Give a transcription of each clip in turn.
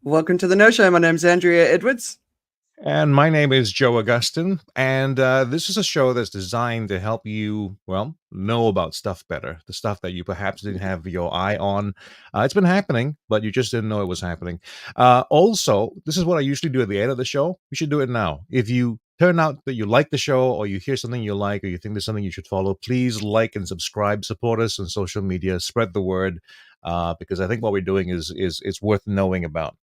Welcome to the No Show. My name's Andrea Edwards. And my name is Joe Augustin, and this is a show that's designed to help you, well, know about stuff better, the stuff that you perhaps didn't have your eye on. It's been happening, but you just didn't know it was happening. Also, this is what I usually do at the end of the show. You should do it now. If you turn out that you like the show, or you hear something you like, or you think there's something you should follow, please like and subscribe. Support us on social media. Spread the word, because I think what we're doing is it's worth knowing about.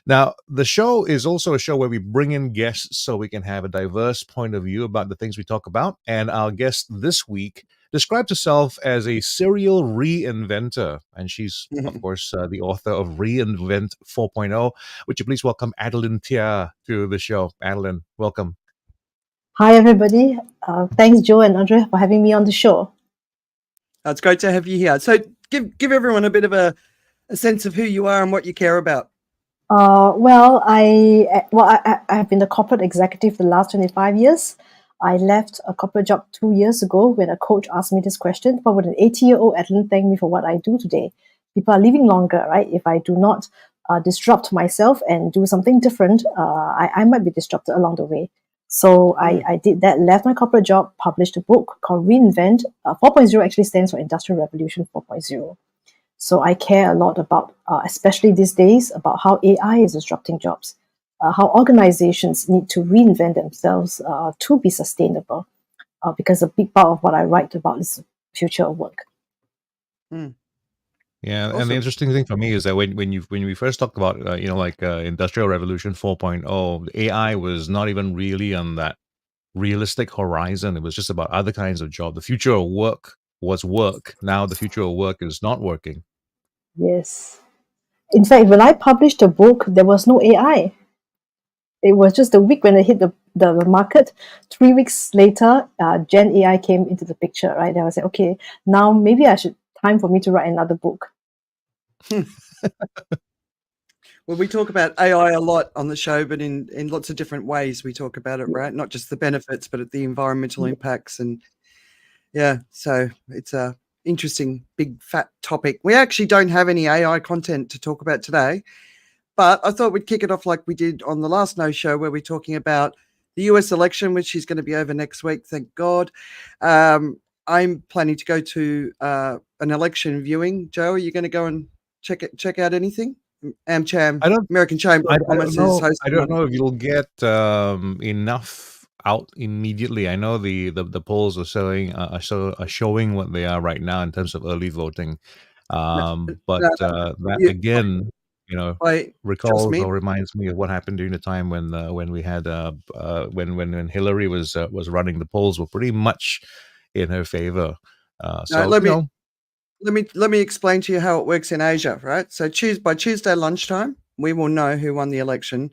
Now, the show is also a show where we bring in guests so we can have a diverse point of view about the things we talk about. And our guest this week describes herself as a serial reinventor. And she's, of course, the author of Reinvent 4.0. Would you please welcome Adeline Tia to the show? Adeline, welcome. Hi, everybody. Thanks, Joe and Andrea, for having me on the show. It's great to have you here. So give everyone a bit of a sense of who you are and what you care about. I've been a corporate executive the last 25 years. I left a corporate job 2 years ago when a coach asked me this question: what would an 80-year-old Adeline thank me for what I do today? People are living longer, right? If I do not disrupt myself and do something different, I might be disrupted along the way. So I did that, left my corporate job, published a book called Reinvent. 4.0 actually stands for Industrial Revolution 4.0. So I care a lot about, especially these days, about how AI is disrupting jobs, how organizations need to reinvent themselves to be sustainable, because a big part of what I write about is the future of work. Yeah, Awesome. and the interesting thing for me is that when we first talked about Industrial Revolution 4.0, AI was not even really on that realistic horizon. It was just about other kinds of job. The future of work was work. Now the future of work is not working. Yes. In fact, when I published the book, there was no AI. It was just a week when it hit the market. 3 weeks later, Gen AI came into the picture, right? And I was like, okay, now maybe time for me to write another book. Well, we talk about AI a lot on the show, but in lots of different ways we talk about it, right? Not just the benefits, but the environmental impacts. And so it's a interesting, big, fat topic. We actually don't have any AI content to talk about today, but I thought we'd kick it off like we did on the last No Show, where we're talking about the US election, which is going to be over next week, thank God. I'm planning to go to an election viewing. Joe, are you going to go and check out anything? AmCham, American Chamber of Commerce is hosting. I don't know if you'll get enough out immediately. I know the polls are showing what they are right now in terms of early voting. Again, recalls or reminds me of what happened during the time when we had when Hillary was running. The polls were pretty much in her favor. Let me explain to you how it works in Asia, right? So by Tuesday lunchtime, we will know who won the election.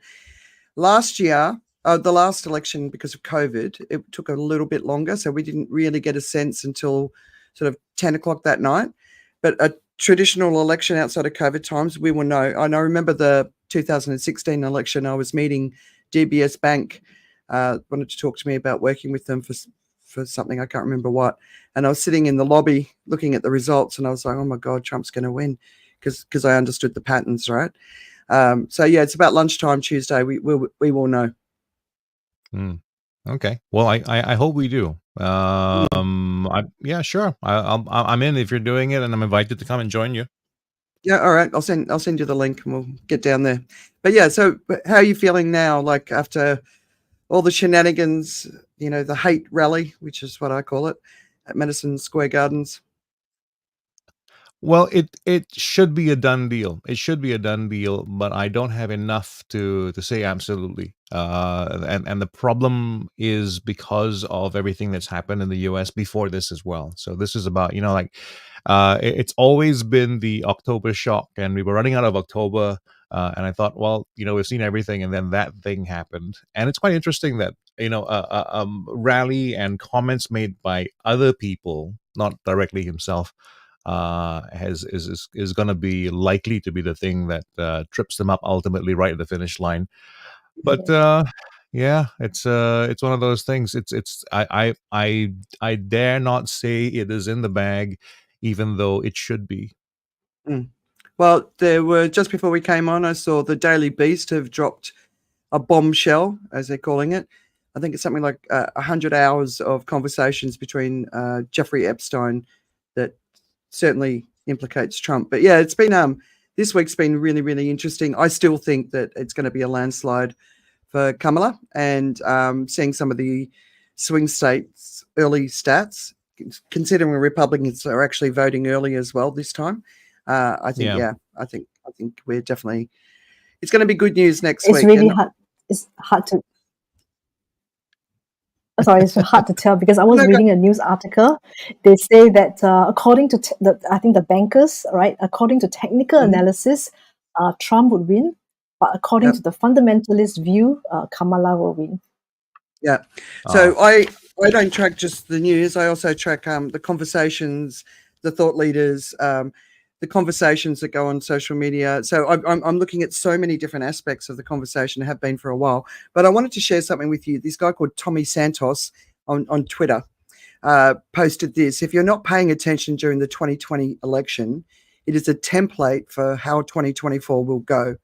Last year, the last election, because of COVID, it took a little bit longer, so we didn't really get a sense until sort of 10 o'clock that night. But a traditional election outside of COVID times, we will know. And I remember the 2016 election, I was meeting DBS Bank, wanted to talk to me about working with them for something, I can't remember what. And I was sitting in the lobby looking at the results, and I was like, oh my God, Trump's going to win, because I understood the patterns, right? It's about lunchtime Tuesday. We will know. Okay. Well, I hope we do. Sure. I'm in if you're doing it, and I'm invited to come and join you. Yeah, all right. I'll send you the link, and we'll get down there. But yeah, so how are you feeling now? Like after all the shenanigans, the hate rally, which is what I call it, at Madison Square Gardens. Well, it should be a done deal. It should be a done deal, but I don't have enough to say absolutely. And the problem is because of everything that's happened in the U.S. before this as well. So this is about it's always been the October shock, and we were running out of October. And I thought, well, we've seen everything, and then that thing happened. And it's quite interesting that rally and comments made by other people, not directly himself, is going to be likely to be the thing that trips them up ultimately right at the finish line. But it's one of those things. I dare not say it is in the bag, even though it should be. Well, there were, just before we came on, I saw the Daily Beast have dropped a bombshell, as they're calling it. I think it's something like 100 hours of conversations between Jeffrey Epstein that certainly implicates Trump. But yeah, it's been this week's been really, really interesting. I still think that it's going to be a landslide for Kamala, and seeing some of the swing states' early stats, considering Republicans are actually voting early as well this time. I think, I think we're definitely, it's going to be good news next It's week. really And hard. It's hard to. Sorry, it's hard to tell because I was no, reading a news article. They say that according to I think the bankers, right? According to technical Mhm. analysis, Trump would win, but according Yep. to the fundamentalist view, Kamala will win. Yeah. So I don't track just the news. I also track the conversations, the thought leaders, the conversations that go on social media. So I'm looking at so many different aspects of the conversation, have been for a while. But I wanted to share something with you. This guy called Tommy Santos on Twitter posted this. If you're not paying attention during the 2020 election, it is a template for how 2024 will go.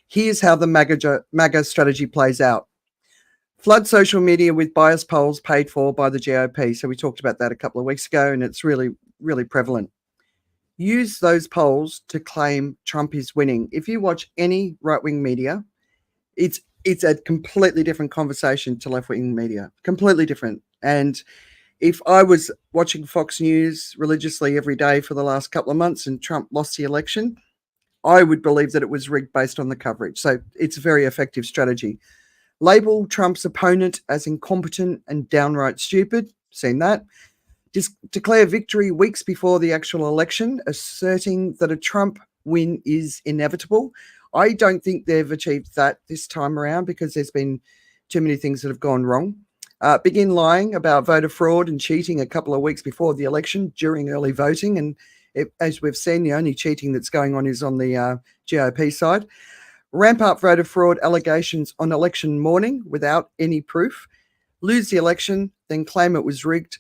Here's how the MAGA strategy plays out. Flood social media with biased polls paid for by the GOP. So we talked about that a couple of weeks ago, and it's really, really prevalent. Use those polls to claim Trump is winning. If you watch any right-wing media, it's a completely different conversation to left-wing media, completely different. And if I was watching Fox News religiously every day for the last couple of months and Trump lost the election, I would believe that it was rigged based on the coverage. So it's a very effective strategy. Label Trump's opponent as incompetent and downright stupid. Seen that. Declare victory weeks before the actual election, asserting that a Trump win is inevitable. I don't think they've achieved that this time around because there's been too many things that have gone wrong. Begin lying about voter fraud and cheating a couple of weeks before the election during early voting. And as we've seen, the only cheating that's going on is on the GOP side. Ramp up voter fraud allegations on election morning without any proof. Lose the election, then claim it was rigged.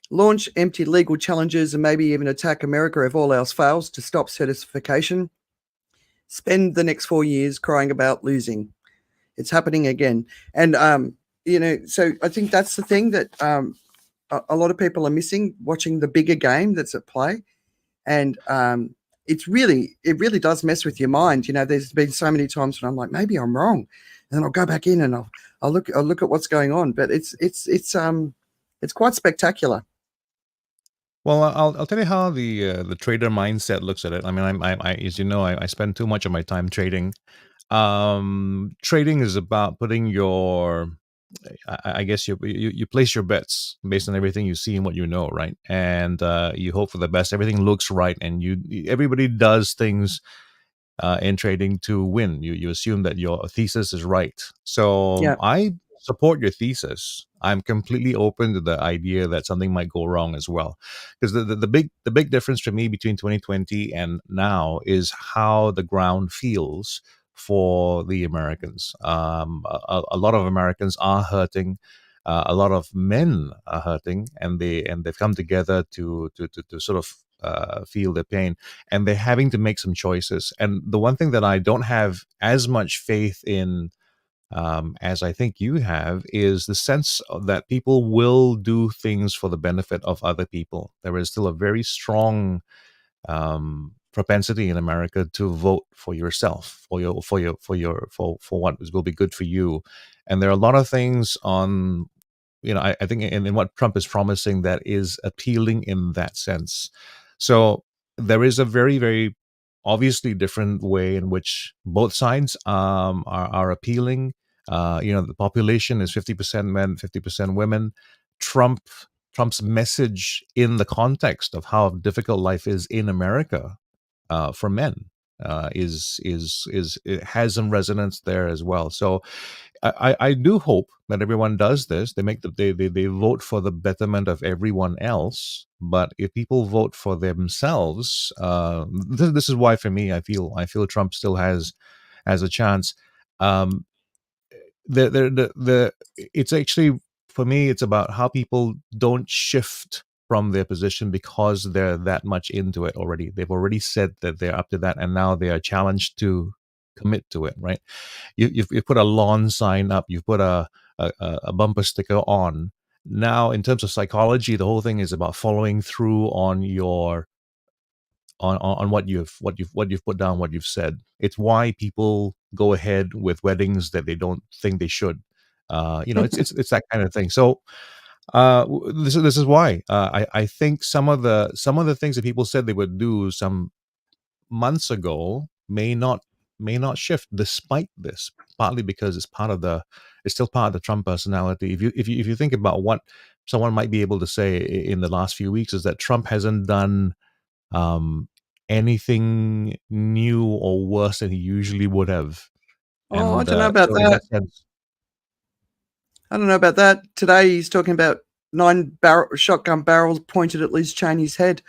Launch empty legal challenges and maybe even attack America if all else fails to stop certification. Spend the next 4 years crying about losing. It's happening again. And, so I think that's the thing that a lot of people are missing, watching the bigger game that's at play. And it really does mess with your mind. There's been so many times when I'm like, maybe I'm wrong, and then I'll go back in and I'll look at what's going on. But it's quite spectacular. Well, I'll tell you how the trader mindset looks at it. I mean, I as you know, I spend too much of my time trading. Trading is about putting your, I guess you place your bets based on everything you see and what you know, right? And you hope for the best. Everything looks right, and everybody does things in trading to win. You assume that your thesis is right. So Yeah. I support your thesis. I'm completely open to the idea that something might go wrong as well, because the big difference for me between 2020 and now is how the ground feels for the Americans. A lot of Americans are hurting. A lot of men are hurting, and they've come together to sort of feel their pain, and they're having to make some choices. And the one thing that I don't have as much faith in as I think you have is the sense that people will do things for the benefit of other people. There is still a very strong propensity in America to vote for yourself, for what will be good for you. And there are a lot of things on, I think in what Trump is promising that is appealing in that sense. So there is a very, very obviously different way in which both sides are appealing. The population is 50% men, 50% women. Trump's message in the context of how difficult life is in America for men it has some resonance there as well. So I do hope that everyone does this. They vote for the betterment of everyone else. But if people vote for themselves, this is why for me I feel Trump still has a chance. Um, the it's actually, for me, it's about how people don't shift from their position because they're that much into it already. They've already said that they're up to that, and now they are challenged to commit to it, right? You've put a lawn sign up, you've put a bumper sticker on. Now, in terms of psychology, the whole thing is about following through on your on what you've put down, what you've said. It's why people go ahead with weddings that they don't think they should. It's that kind of thing. So this is why I think some of the things that people said they would do some months ago may not shift despite this, partly because it's still part of the Trump personality. If you think about what someone might be able to say in the last few weeks, is that Trump hasn't done um, anything new or worse than he usually would have. Oh, I And don't know about so in that. that sense, I don't know about that. Today he's talking about shotgun barrels pointed at Liz Cheney's head.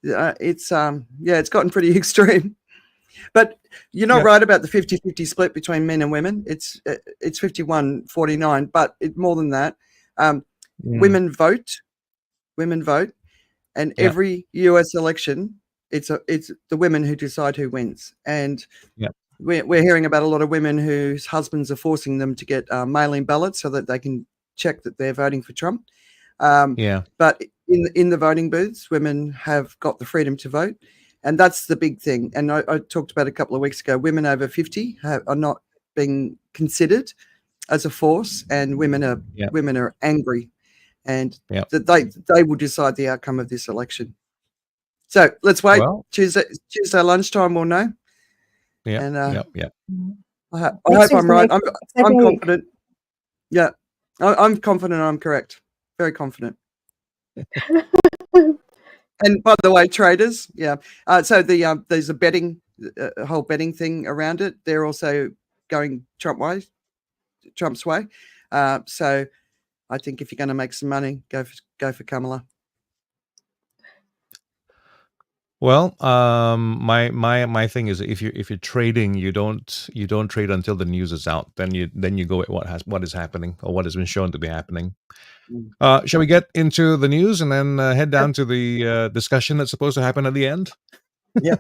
It's gotten pretty extreme. But you're not yeah, right about the 50-50 split between men and women. It's 51-49, but more than that. mm, Women vote. Women vote, and yeah, every US election, it's the women who decide who wins. And yeah, we're hearing about a lot of women whose husbands are forcing them to get mail-in ballots so that they can check that they're voting for Trump. yeah, But in the voting booths, women have got the freedom to vote, and that's the big thing. And I talked about a couple of weeks ago, women over 50 are not being considered as a force, and women yeah, are angry, and yeah. that they will decide the outcome of this election. So let's wait. Well, Tuesday lunchtime, we'll know. yeah, And yeah, yeah. I hope Next week's I'm the right. next I'm exciting week. confident. Yeah, I'm confident I'm correct. Very confident. And by the way, traders, yeah. So there's a whole betting thing around it. They're also going Trump's way. So I think if you're going to make some money, go for Kamala. Well, my thing is, if you're trading, you don't trade until the news is out. Then you go at what is happening or what has been shown to be happening. Mm. Shall we get into the news and then head Yeah. down to the discussion that's supposed to happen at the end? Yeah.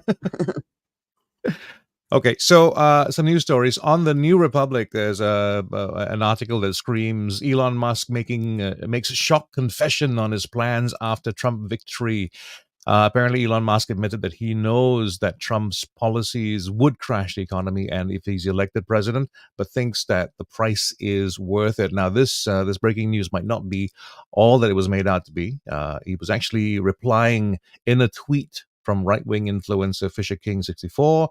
Okay, so some news stories on the New Republic. There's an article that screams Elon Musk makes a shock confession on his plans after Trump victory. Apparently, Elon Musk admitted that he knows that Trump's policies would crash the economy, and if he's elected president, but thinks that the price is worth it. Now, this breaking news might not be all that it was made out to be. He was actually replying in a tweet from right-wing influencer Fisher King 64,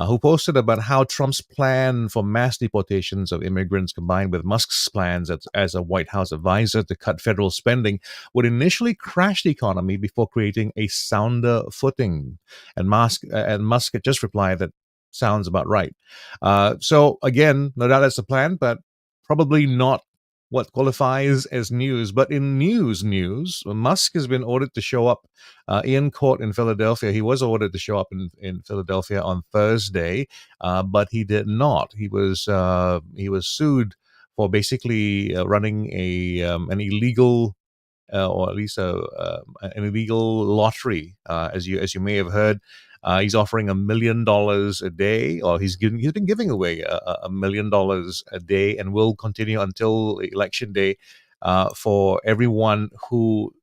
who posted about how Trump's plan for mass deportations of immigrants combined with Musk's plans as a White House advisor to cut federal spending would initially crash the economy before creating a sounder footing. And Musk had just replied that sounds about right. So again, no doubt that's the plan, but probably not what qualifies as news. But in news, Musk has been ordered to show up in court in Philadelphia. He was ordered to show up in Philadelphia on Thursday, but he did not. He was sued for basically running an illegal or at least an illegal lottery, as you may have heard. He's offering $1 million a day, or he's been giving away $1 million a day, and will continue until election day for everyone who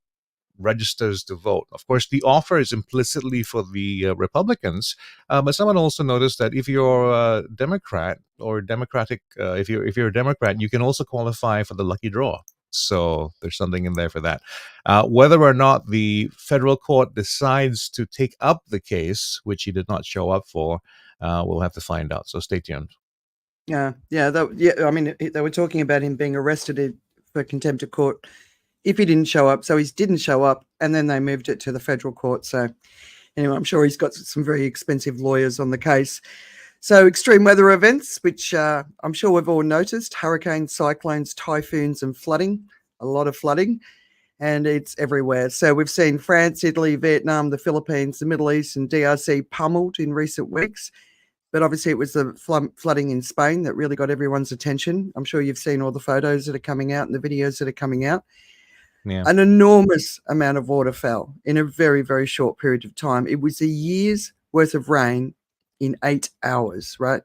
registers to vote. Of course, the offer is implicitly for the Republicans, but someone also noticed that if you're a Democrat or Democratic, if you're a Democrat, you can also qualify for the lucky draw. So there's something in there for that. Whether or not the federal court decides to take up the case, which he did not show up for, we'll have to find out. So stay tuned. Yeah. I mean, they were talking about him being arrested for contempt of court if he didn't show up. So he didn't show up, and then they moved it to the federal court. So anyway, I'm sure he's got some very expensive lawyers on the case. So extreme weather events, which I'm sure we've all noticed: hurricanes, cyclones, typhoons, and flooding. A lot of flooding, and it's everywhere. So we've seen France, Italy, Vietnam, the Philippines, the Middle East, and DRC pummeled in recent weeks. But obviously, it was the flooding in Spain that really got everyone's attention. I'm sure you've seen all the photos that are coming out and the videos that are coming out. Yeah. An enormous amount of water fell in a very, very short period of time. It was a year's worth of rain in 8 hours, right?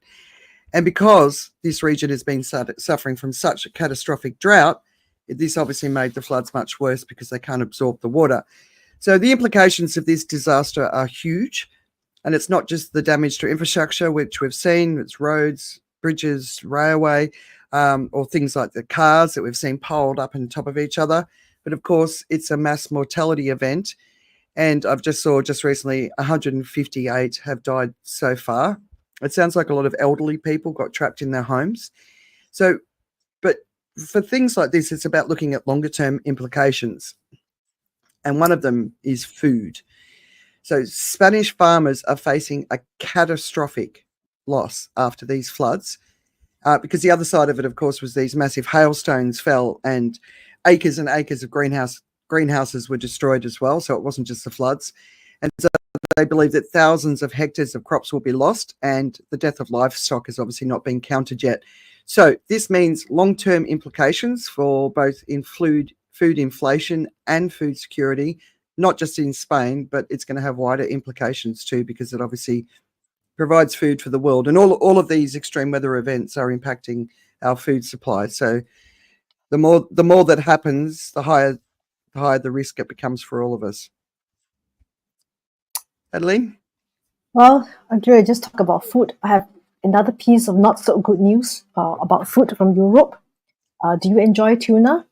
And because this region has been suffering from such a catastrophic drought, this obviously made the floods much worse because they can't absorb the water. So the implications of this disaster are huge. And it's not just the damage to infrastructure, which we've seen, it's roads, bridges, railway, or things like the cars that we've seen piled up on top of each other. But of course, it's a mass mortality event. And I've just recently 158 have died so far. It sounds like a lot of elderly people got trapped in their homes. So, but for things like this, it's about looking at longer term implications. And one of them is food. So Spanish farmers are facing a catastrophic loss after these floods, because the other side of it, of course, was these massive hailstones fell and acres of greenhouses were destroyed as well. So it wasn't just the floods. And so they believe that thousands of hectares of crops will be lost, and the death of livestock has obviously not been counted yet. So this means long-term implications for both in food inflation and food security, not just in Spain, but it's going to have wider implications too, because it obviously provides food for the world. And all of these extreme weather events are impacting our food supply. So the more that happens, the higher the risk it becomes for all of us. Adeline? Well, Andrea, just talk about food. I have another piece of not so good news about food from Europe. Do you enjoy tuna?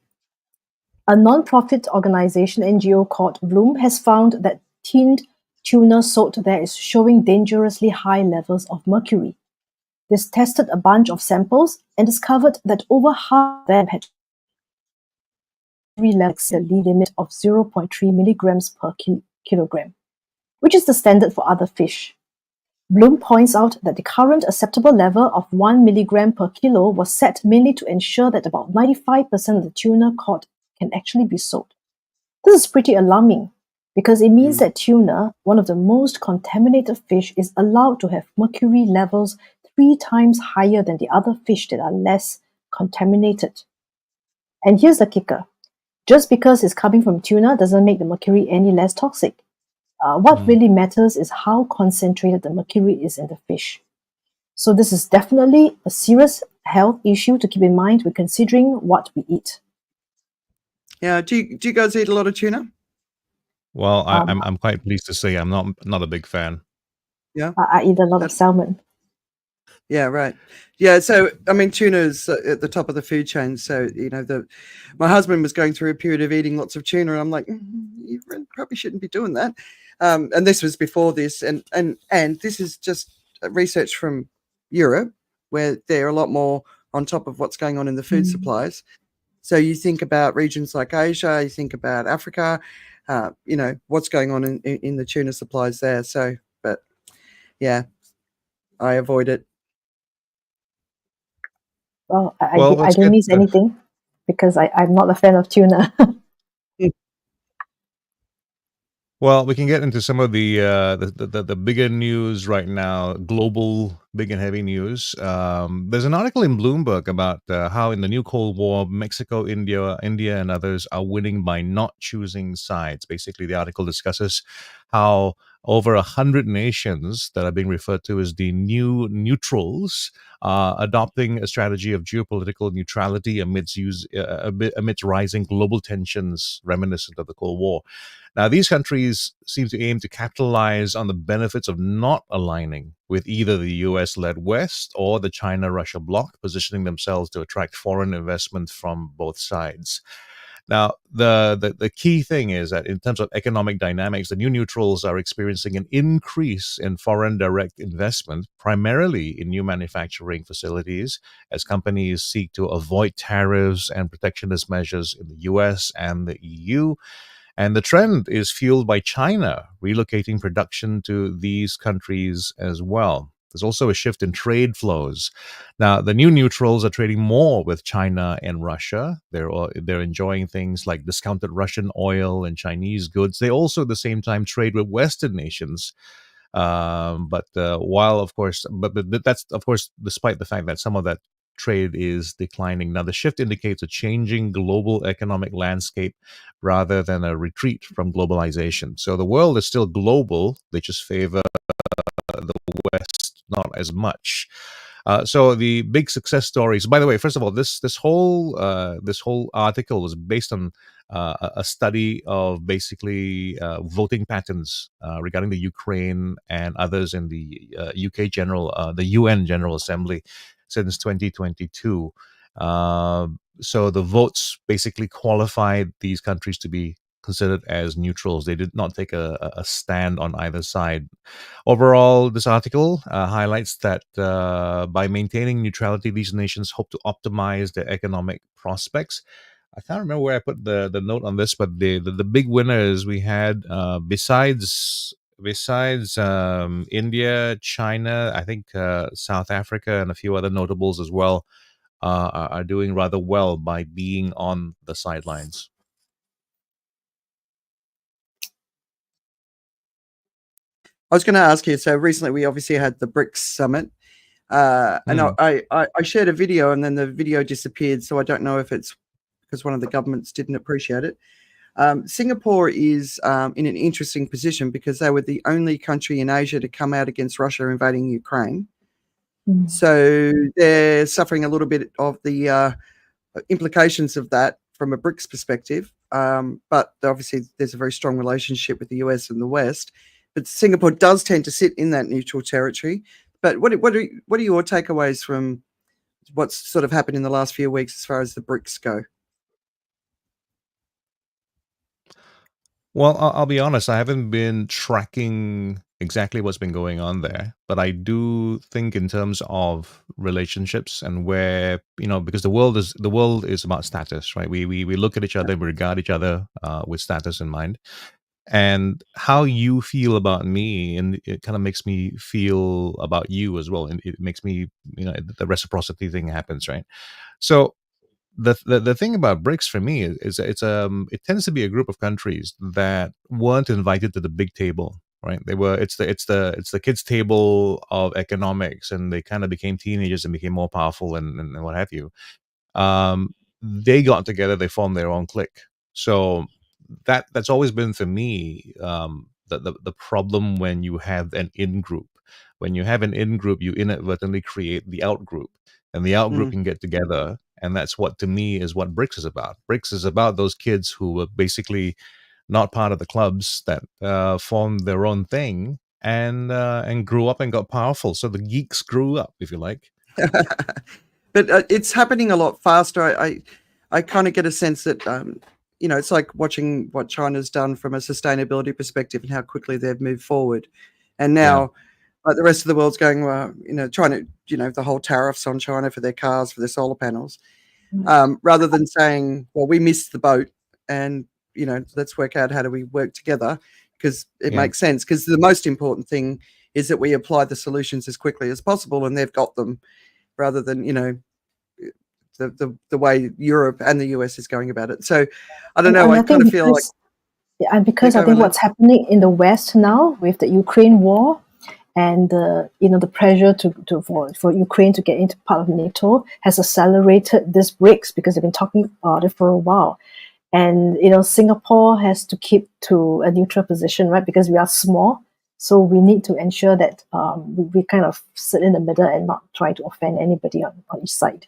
A non-profit organization, NGO called Bloom, has found that tinned tuna sold there is showing dangerously high levels of mercury. This tested a bunch of samples and discovered that over half of them had the limit of 0.3 milligrams per kilogram, which is the standard for other fish. Bloom points out that the current acceptable level of 1 milligram per kilo was set mainly to ensure that about 95% of the tuna caught can actually be sold. This is pretty alarming because it means that tuna, one of the most contaminated fish, is allowed to have mercury levels 3 times higher than the other fish that are less contaminated. And here's the kicker. Just because it's coming from tuna doesn't make the mercury any less toxic. What really matters is how concentrated the mercury is in the fish. So this is definitely a serious health issue to keep in mind when considering what we eat. Yeah. Do you guys eat a lot of tuna? Well, I'm quite pleased to say I'm not a big fan. Yeah. I eat a lot of salmon. Yeah, right. Yeah, so I mean, tuna is at the top of the food chain. So my husband was going through a period of eating lots of tuna, and I'm like, you probably shouldn't be doing that. And this was before this, and this is just research from Europe, where they're a lot more on top of what's going on in the food supplies. So you think about regions like Asia, you think about Africa, what's going on in the tuna supplies there. So, but yeah, I avoid it. Well, I let's don't get miss anything because I'm not a fan of tuna. Well, we can get into some of the bigger news right now, global big and heavy news. There's an article in Bloomberg about how in the new Cold War, Mexico, India, and others are winning by not choosing sides. Basically, the article discusses how over 100 nations that are being referred to as the new neutrals are adopting a strategy of geopolitical neutrality amidst rising global tensions reminiscent of the Cold War. Now, these countries seem to aim to capitalize on the benefits of not aligning with either the US-led West or the China-Russia bloc, positioning themselves to attract foreign investment from both sides. Now, the key thing is that in terms of economic dynamics, the new neutrals are experiencing an increase in foreign direct investment, primarily in new manufacturing facilities, as companies seek to avoid tariffs and protectionist measures in the US and the EU. And the trend is fueled by China relocating production to these countries as well. There's also a shift in trade flows. Now, the new neutrals are trading more with China and Russia. They're enjoying things like discounted Russian oil and Chinese goods. They also, at the same time, trade with Western nations. But that's of course despite the fact that some of that trade is declining. Now, the shift indicates a changing global economic landscape rather than a retreat from globalization. So the world is still global, they just favor the West not as much. So the big success stories. By the way, first of all, this whole article was based on a study of basically voting patterns regarding the Ukraine and others in the the UN General Assembly since 2022. So the votes basically qualified these countries to be considered as neutrals. They did not take a stand on either side. Overall, this article highlights that by maintaining neutrality, these nations hope to optimize their economic prospects. I can't remember where I put the note on this, but the big winners we had besides India, China, I think South Africa, and a few other notables as well are doing rather well by being on the sidelines. I was going to ask you, so recently we obviously had the BRICS summit, and I shared a video and then the video disappeared, so I don't know if it's because one of the governments didn't appreciate it. Singapore is in an interesting position because they were the only country in Asia to come out against Russia invading Ukraine. So they're suffering a little bit of the implications of that from a BRICS perspective. But obviously there's a very strong relationship with the US and the West. But Singapore does tend to sit in that neutral territory. But what are your takeaways from what's sort of happened in the last few weeks as far as the BRICS go? Well, I'll be honest, I haven't been tracking exactly what's been going on there, but I do think in terms of relationships and where, because the world is about status, right? We look at each other, we regard each other with status in mind. And how you feel about me, and it kind of makes me feel about you as well, and it makes me, the reciprocity thing happens, right? So the thing about BRICS for me is it tends to be a group of countries that weren't invited to the big table, right? It's the kids table of economics, and they kind of became teenagers and became more powerful and what have you. They got together, they formed their own clique. So that's always been for me the problem when you have an in group. When you have an in group, you inadvertently create the out group, and the out group can get together, and that's what to me is what BRICS is about. BRICS is about those kids who were basically not part of the clubs that formed their own thing and grew up and got powerful. So the geeks grew up, if you like. But it's happening a lot faster. I kind of get a sense that it's like watching what China's done from a sustainability perspective and how quickly they've moved forward. And now like the rest of the world's going, China, the whole tariffs on China for their cars, for their solar panels, rather than saying, well, we missed the boat and, let's work out how do we work together, because it makes sense. Because the most important thing is that we apply the solutions as quickly as possible, and they've got them, rather than, the way Europe and the US is going about it. So I don't know. I kind of feel like. And because I think what's happening in the West now with the Ukraine war and the pressure for Ukraine to get into part of NATO has accelerated this BRICS, because they've been talking about it for a while. And Singapore has to keep to a neutral position, right? Because we are small, so we need to ensure that we kind of sit in the middle and not try to offend anybody on each side.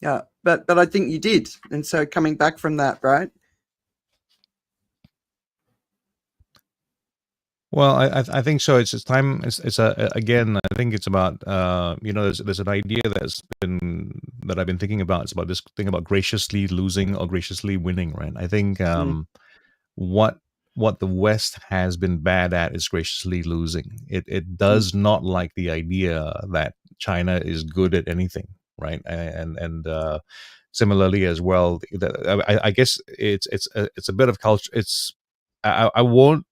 Yeah, but I think you did, and so coming back from that, right? Well, I think so. It's time. Again. I think it's about there's an idea that I've been thinking about. It's about this thing about graciously losing or graciously winning, right? I think what the West has been bad at is graciously losing. It does not like the idea that China is good at anything, right? And similarly as well, I guess it's a bit of culture. I won't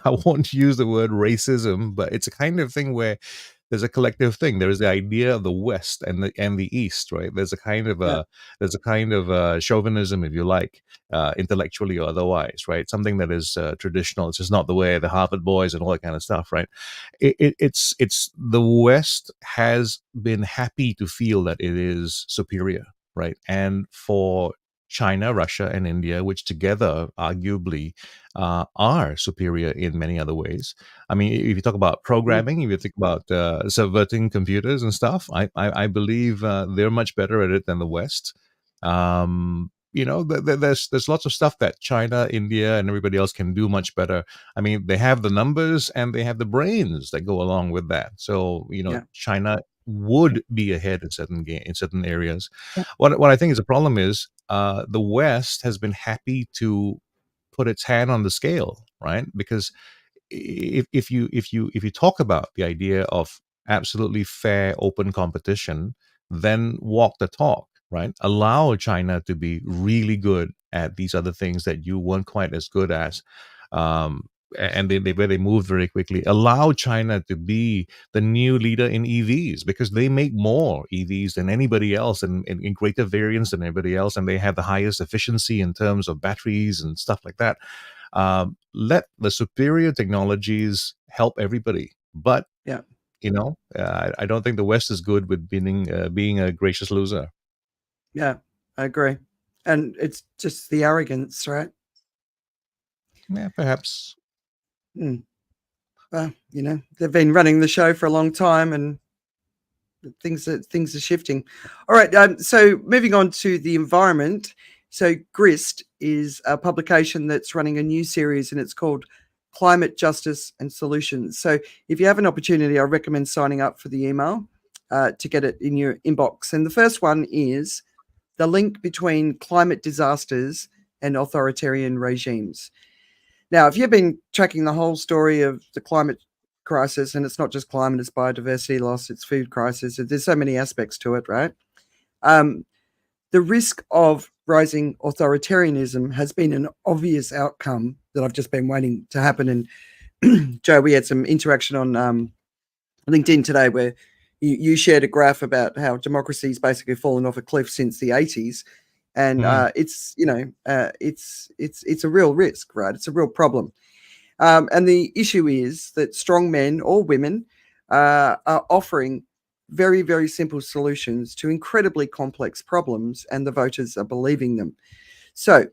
I won't use the word racism, but it's a kind of thing where there's a collective thing. There is the idea of the West and the East, right? Yeah. There's a kind of chauvinism, if you like, intellectually or otherwise, right? Something that is traditional. It's just not the way the Harvard boys and all that kind of stuff, right? It's the West has been happy to feel that it is superior, right? And for China, Russia, and India, which together arguably are superior in many other ways. I mean, if you talk about Mm. programming, if you think about subverting computers and stuff, I believe they're much better at it than the West. There's lots of stuff that China, India, and everybody else can do much better. I mean, they have the numbers and they have the brains that go along with that. So, Yeah. China would be ahead in certain areas. Yeah. What I think is a problem is the West has been happy to put its hand on the scale, right? Because if you talk about the idea of absolutely fair, open competition, then walk the talk, right? Allow China to be really good at these other things that you weren't quite as good as. And they moved very quickly. Allow China to be the new leader in EVs because they make more EVs than anybody else and in greater variants than anybody else, and they have the highest efficiency in terms of batteries and stuff like that. Let the superior technologies help everybody, but Yeah. I don't think the West is good with being a gracious loser. Yeah. I agree. And it's just the arrogance, right? Yeah, perhaps. Mm. Well, they've been running the show for a long time, and things are shifting. All right. So moving on to the environment. So Grist is a publication that's running a new series, and it's called Climate Justice and Solutions. So if you have an opportunity, I recommend signing up for the email to get it in your inbox. And the first one is the link between climate disasters and authoritarian regimes. Now, if you've been tracking the whole story of the climate crisis, and it's not just climate, it's biodiversity loss, it's food crisis, there's so many aspects to it, right? The risk of rising authoritarianism has been an obvious outcome that I've just been waiting to happen. And Joe, we had some interaction on LinkedIn today where you shared a graph about how democracy's basically fallen off a cliff since the 80s. And it's a real risk, right? It's a real problem. And the issue is that strong men or women are offering very, very simple solutions to incredibly complex problems, and the voters are believing them. So,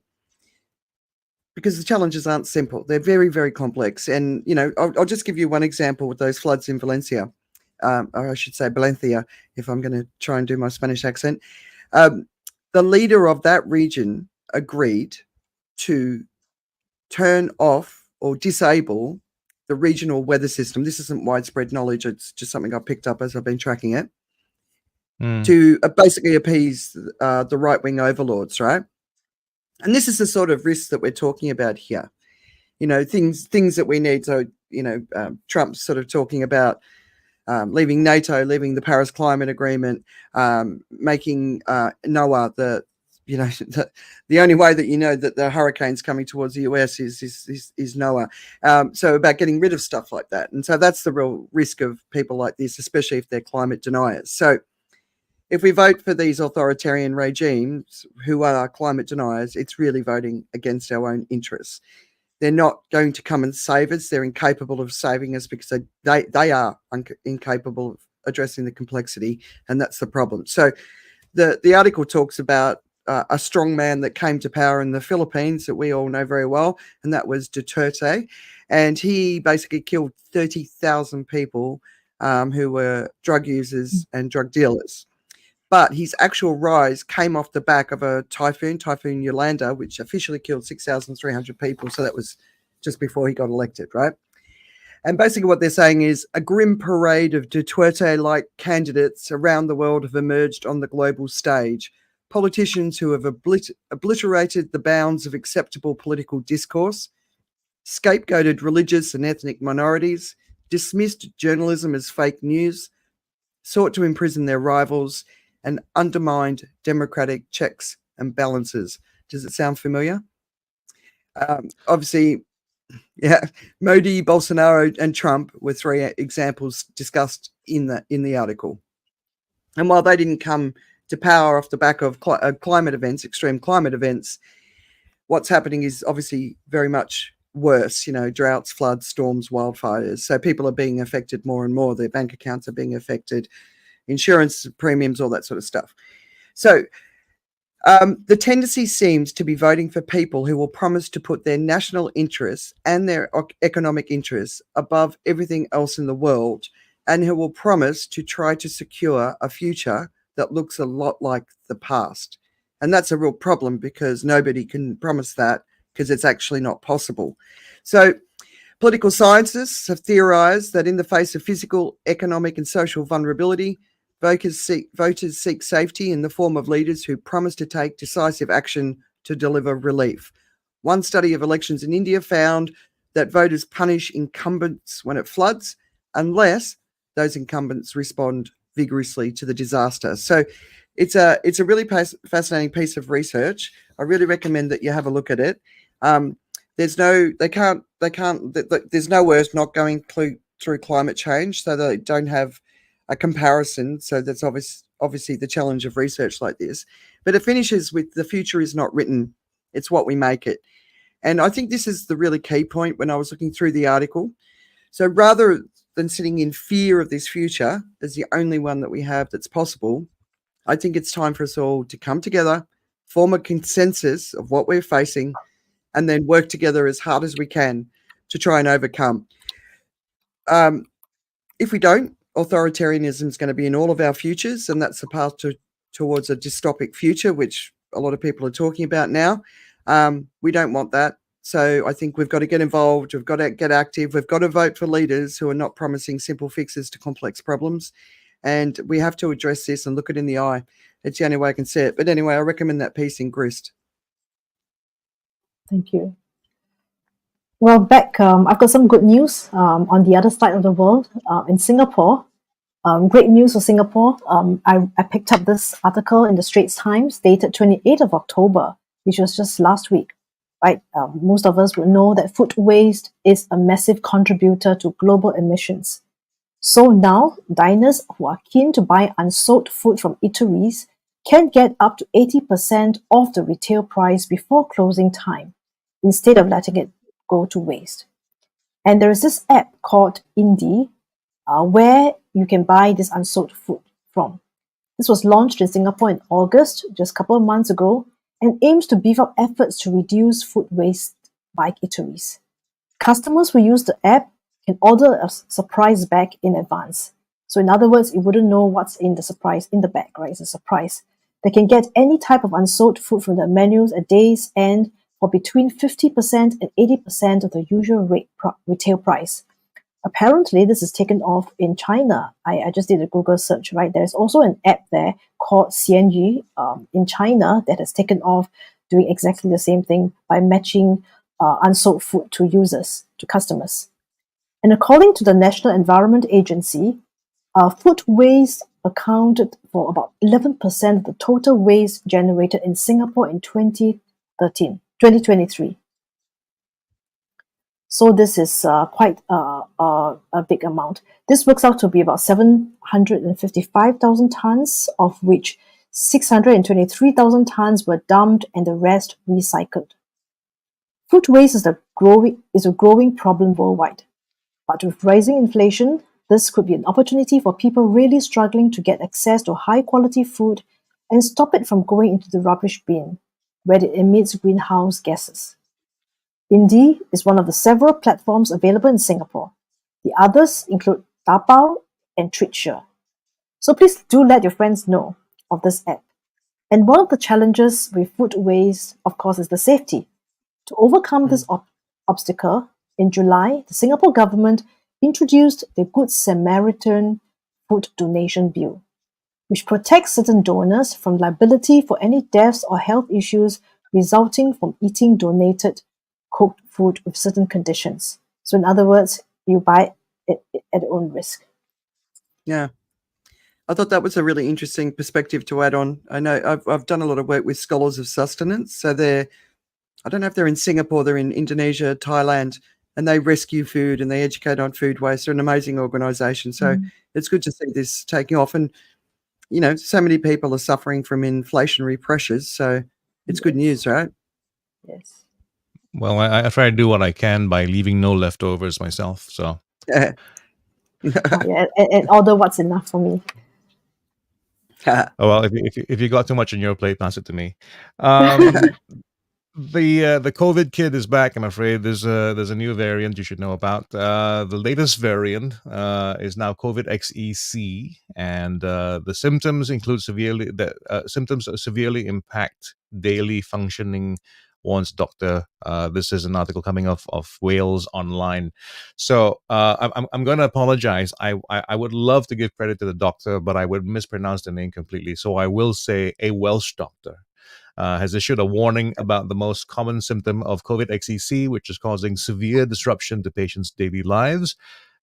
because the challenges aren't simple, they're very, very complex. And, I'll just give you one example with those floods in Valencia. Or I should say Valencia, if I'm going to try and do my Spanish accent. The leader of that region agreed to turn off or disable the regional weather system. This isn't widespread knowledge. It's just something I picked up as I've been tracking it to basically appease the right-wing overlords, right? And this is the sort of risk that we're talking about here. Things that we need. So, Trump's sort of talking about leaving NATO, leaving the Paris Climate Agreement, making NOAA the only way that that the hurricanes coming towards the US is NOAA. So about getting rid of stuff like that. And so that's the real risk of people like this, especially if they're climate deniers. So if we vote for these authoritarian regimes who are climate deniers, it's really voting against our own interests. They're not going to come and save us. They're incapable of saving us because they are incapable of addressing the complexity, and that's the problem. So the article talks about a strong man that came to power in the Philippines that we all know very well, and that was Duterte. And he basically killed 30,000 people who were drug users and drug dealers. But his actual rise came off the back of a Typhoon Yolanda, which officially killed 6,300 people. So that was just before he got elected, right? And basically what they're saying is a grim parade of Duterte-like candidates around the world have emerged on the global stage. Politicians who have obliterated the bounds of acceptable political discourse, scapegoated religious and ethnic minorities, dismissed journalism as fake news, sought to imprison their rivals, and undermined democratic checks and balances. Does it sound familiar? Obviously, Yeah, Modi, Bolsonaro, and Trump were three examples discussed in the article. And while they didn't come to power off the back of climate events, extreme climate events, what's happening is obviously very much worse. You know, droughts, floods, storms, wildfires. So people are being affected more and more. Their bank accounts are being affected, insurance premiums, all that sort of stuff. So the tendency seems to be voting for people who will promise to put their national interests and their economic interests above everything else in the world, and who will promise to try to secure a future that looks a lot like the past. And that's a real problem because nobody can promise that because it's actually not possible. So political scientists have theorized that in the face of physical, economic, and social vulnerability, voters seek safety in the form of leaders who promise to take decisive action to deliver relief. One study of elections in India found that voters punish incumbents when it floods unless those incumbents respond vigorously to the disaster. So it's a really fascinating piece of research. I really recommend that you have a look at it. There's no worse not going through climate change, so they don't have a comparison. So that's obviously the challenge of research like this. But it finishes with the future is not written, it's what we make it. And I think this is the really key point when I was looking through the article. So rather than sitting in fear of this future as the only one that we have that's possible, I think it's time for us all to come together, form a consensus of what we're facing, and then work together as hard as we can to try and overcome. If we don't, authoritarianism is going to be in all of our futures, and that's the path towards a dystopic future, which a lot of people are talking about now. We don't want that. So I think we've got to get involved. We've got to get active. We've got to vote for leaders who are not promising simple fixes to complex problems. And we have to address this and look it in the eye. It's the only way I can see it. But anyway, I recommend that piece in Grist. Thank you. Well, Beck, I've got some good news on the other side of the world. In Singapore, great news for Singapore. I picked up this article in the Straits Times dated 28th of October, which was just last week. Right? Most of us would know that food waste is a massive contributor to global emissions. So now, diners who are keen to buy unsold food from eateries can get up to 80% off the retail price before closing time, instead of letting it go to waste. And there is this app called Indie, where you can buy this unsold food from. This was launched in Singapore in August, just a couple of months ago, and aims to beef up efforts to reduce food waste by eateries. Customers who use the app can order a surprise bag in advance. So in other words, you wouldn't know what's in the bag, right? It's a surprise. They can get any type of unsold food from the menus at day's end for between 50% and 80% of the usual retail price. Apparently, this is taken off in China. I just did a Google search, right? There's also an app there called Xianyu in China that has taken off doing exactly the same thing by matching unsold food to customers. And according to the National Environment Agency, food waste accounted for about 11% of the total waste generated in Singapore in 2023. So this is quite a big amount. This works out to be about 755,000 tons, of which 623,000 tons were dumped and the rest recycled. Food waste is a growing problem worldwide. But with rising inflation, this could be an opportunity for people really struggling to get access to high-quality food and stop it from going into the rubbish bin, where it emits greenhouse gases. Indie is one of the several platforms available in Singapore. The others include Taobao and Treatsure. So please do let your friends know of this app. And one of the challenges with food waste, of course, is the safety. To overcome this obstacle, in July, the Singapore government introduced the Good Samaritan Food Donation Bill, which protects certain donors from liability for any deaths or health issues resulting from eating donated cooked food with certain conditions. So in other words, you buy it at your own risk. Yeah. I thought that was a really interesting perspective to add on. I know I've done a lot of work with Scholars of Sustenance. So I don't know if they're in Singapore, they're in Indonesia, Thailand, and they rescue food and they educate on food waste. They're an amazing organisation. So it's good to see this taking off. And, so many people are suffering from inflationary pressures. So it's good news, right? Yes. Well, I try to do what I can by leaving no leftovers myself. So, Yeah. Yeah, and order what's enough for me. oh well, if you got too much on your plate, pass it to me. The COVID kid is back. I'm afraid there's a new variant you should know about. The latest variant is now COVID XEC, and the symptoms include symptoms severely impact daily functioning. Warns doctor. This is an article coming off of Wales Online. So I'm going to apologize. I would love to give credit to the doctor, but I would mispronounce the name completely. So I will say a Welsh doctor. Has issued a warning about the most common symptom of COVID XEC, which is causing severe disruption to patients' daily lives.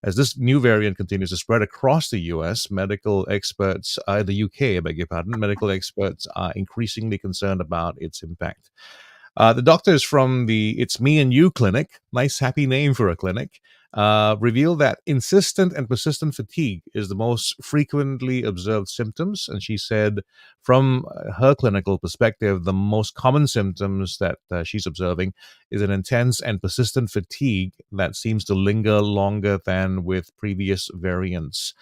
As this new variant continues to spread across the US, medical experts, the UK, I beg your pardon, medical experts are increasingly concerned about its impact. The doctors from the It's Me and You clinic, nice happy name for a clinic, reveal that insistent and persistent fatigue is the most frequently observed symptoms. And she said, from her clinical perspective, the most common symptoms that she's observing is an intense and persistent fatigue that seems to linger longer than with previous variants.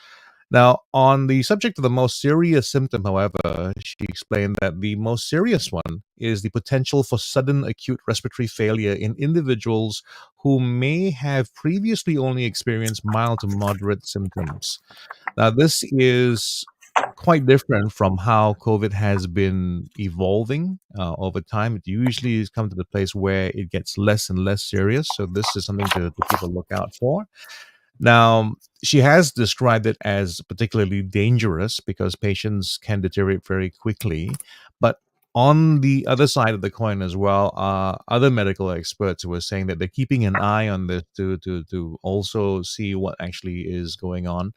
Now, on the subject of the most serious symptom, however, she explained that the most serious one is the potential for sudden acute respiratory failure in individuals who may have previously only experienced mild to moderate symptoms. Now, this is quite different from how COVID has been evolving over time. It usually has come to the place where it gets less and less serious. So this is something to keep a lookout for. Now, she has described it as particularly dangerous because patients can deteriorate very quickly. But on the other side of the coin as well, other medical experts were saying that they're keeping an eye on this to also see what actually is going on.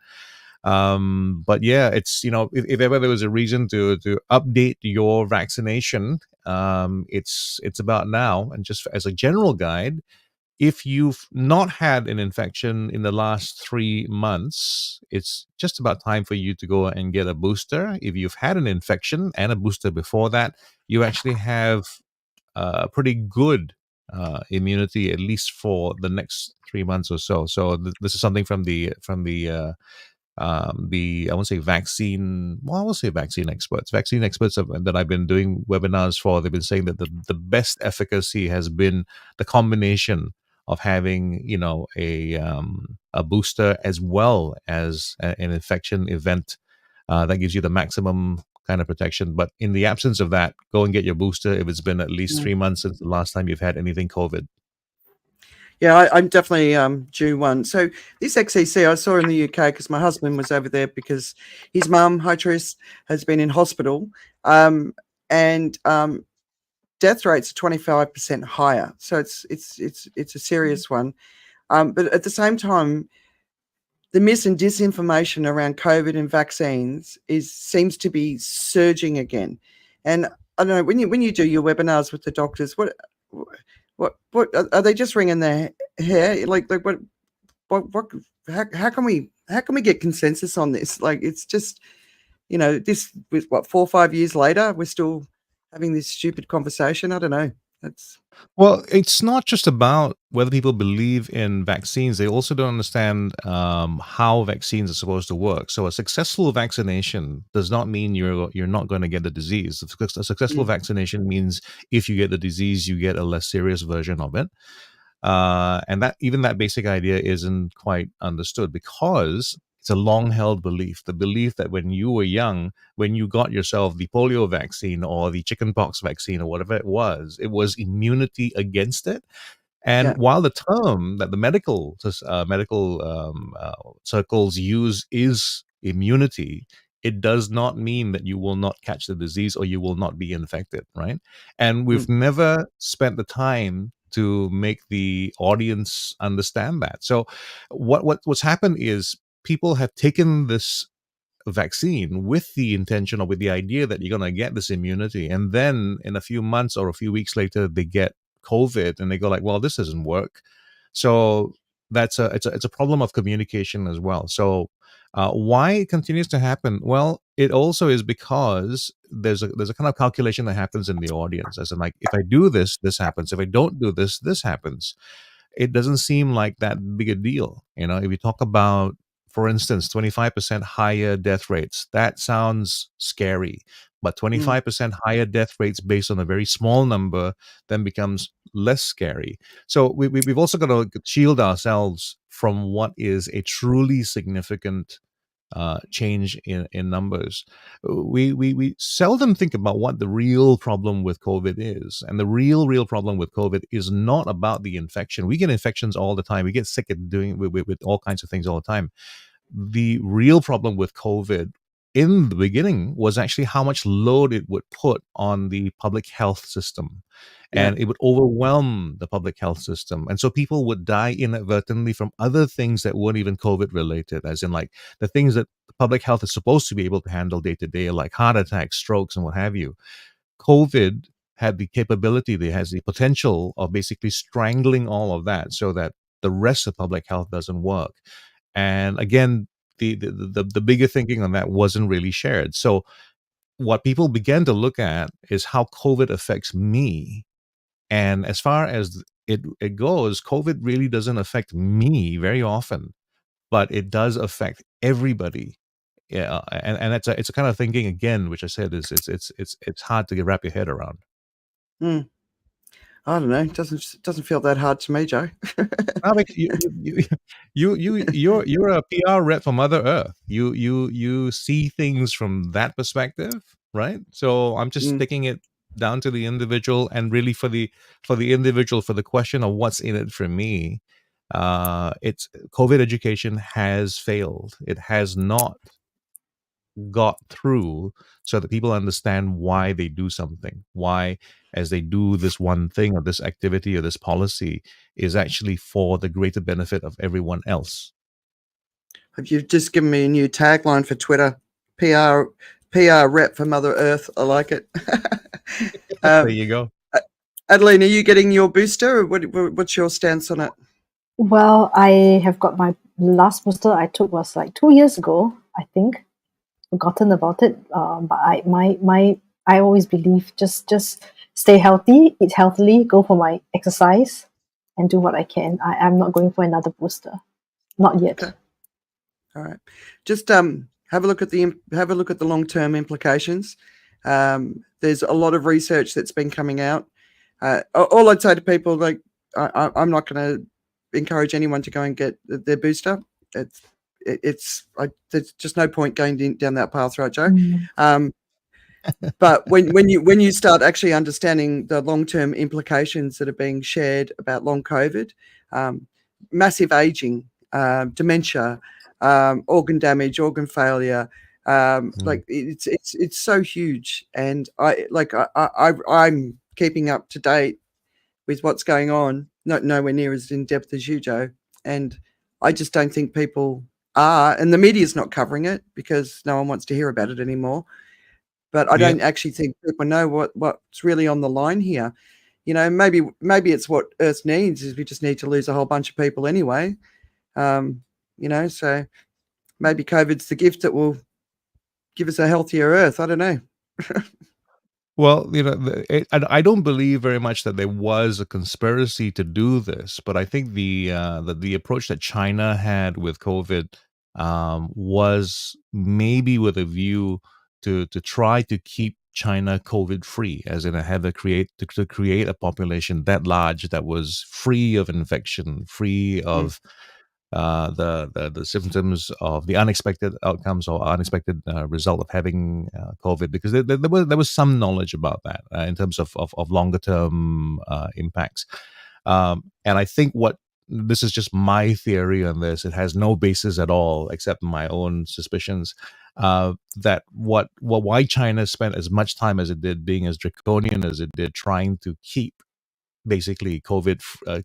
But yeah, it's if ever there was a reason to update your vaccination, it's about now. And just as a general guide, if you've not had an infection in the last 3 months, it's just about time for you to go and get a booster. If you've had an infection and a booster before that, you actually have pretty good immunity, at least for the next 3 months or so. So this is something from the I won't say vaccine. Well, I will say vaccine experts. Vaccine experts that I've been doing webinars for, they've been saying that the best efficacy has been the combination of having a booster as well as an infection event that gives you the maximum kind of protection. But in the absence of that, go and get your booster if it's been at least 3 months since the last time you've had anything COVID. Yeah, I'm definitely due one. So this XEC I saw in the UK because my husband was over there because his mum, hi Tris, has been in hospital, and death rates are 25% higher. So it's a serious one. But at the same time, the mis and disinformation around COVID and vaccines seems to be surging again. And I don't know, when you do your webinars with the doctors, what are they just wringing their hair? Like what how can we get consensus on this? Like, it's just, this was 4 or 5 years later, we're still having this stupid conversation. I don't know. Well, it's not just about whether people believe in vaccines. They also don't understand how vaccines are supposed to work. So a successful vaccination does not mean you're not going to get the disease. A successful vaccination means if you get the disease, you get a less serious version of it. And that basic idea isn't quite understood because it's a long-held belief. The belief that when you were young, when you got yourself the polio vaccine or the chickenpox vaccine or whatever it was immunity against it. And while the term that the medical circles use is immunity, it does not mean that you will not catch the disease or you will not be infected, right? And we've never spent the time to make the audience understand that. So what's happened is people have taken this vaccine with the intention or with the idea that you're going to get this immunity, and then in a few months or a few weeks later they get COVID and they go like, well, this doesn't work. So it's a problem of communication as well. So why it continues to happen? Well, it also is because there's a kind of calculation that happens in the audience, as in, like, if I do this, this happens. If I don't do this, this happens. It doesn't seem like that big a deal. If you talk about, for instance, 25% higher death rates, that sounds scary. But Mm. 25% higher death rates based on a very small number then becomes less scary. So we've also got to shield ourselves from what is a truly significant change in numbers. We seldom think about what the real problem with COVID is, and the real problem with COVID is not about the infection. We get infections all the time. We get sick at doing with all kinds of things all the time. The real problem with COVID in the beginning was actually how much load it would put on the public health system, Yeah. and it would overwhelm the public health system. And so people would die inadvertently from other things that weren't even COVID related, as in, like, the things that the public health is supposed to be able to handle day to day, like heart attacks, strokes, and what have you. COVID had the capability, it has the potential of basically strangling all of that so that the rest of public health doesn't work. And again, the bigger thinking on that wasn't really shared. So what people began to look at is how COVID affects me. And as far as it goes, COVID really doesn't affect me very often, but it does affect everybody. Yeah, and it's a kind of thinking, again, which I said is it's hard to wrap your head around. Mm. I don't know. It doesn't feel that hard to me, Joe. No, because you're a PR rep for Mother Earth. You see things from that perspective, right? So I'm just Mm. sticking it down to the individual, and really for the individual, for the question of what's in it for me. It's COVID education has failed. It has not got through so that people understand why they do something, why, as they do this one thing or this activity or this policy, is actually for the greater benefit of everyone else. You've just given me a new tagline for Twitter: PR rep for Mother Earth. I like it. There you go. Adeline, are you getting your booster, or what's your stance on it? Well, I have got my last booster I took was like 2 years ago, I think. Forgotten about it. But I always believe just stay healthy, eat healthily, go for my exercise, and do what I can. I'm not going for another booster, not yet. Okay. All right. Just have a look at the long-term implications. There's a lot of research that's been coming out. All I'd say to people, like, I'm not going to encourage anyone to go and get their booster. There's just no point going down that path, right, Joe? But when you start actually understanding the long-term implications that are being shared about long COVID, massive aging, dementia, organ damage, organ failure, like it's so huge, and I'm keeping up to date with what's going on, not nowhere near as in depth as you, Joe, and I just don't think people are, and the media's not covering it because no one wants to hear about it anymore. But I Yeah. don't actually think people know what's really on the line here. Maybe it's what Earth needs, is we just need to lose a whole bunch of people anyway. So maybe COVID's the gift that will give us a healthier Earth. I don't know. Well, I don't believe very much that there was a conspiracy to do this, but I think the approach that China had with COVID was maybe with a view to try to keep China COVID free, as in to create a population that large that was free of infection, free of the symptoms of the unexpected outcomes or unexpected result of having COVID, because there was some knowledge about that in terms of longer term impacts. And I think this is just my theory on this. It has no basis at all except my own suspicions. That why China spent as much time as it did being as draconian as it did trying to keep basically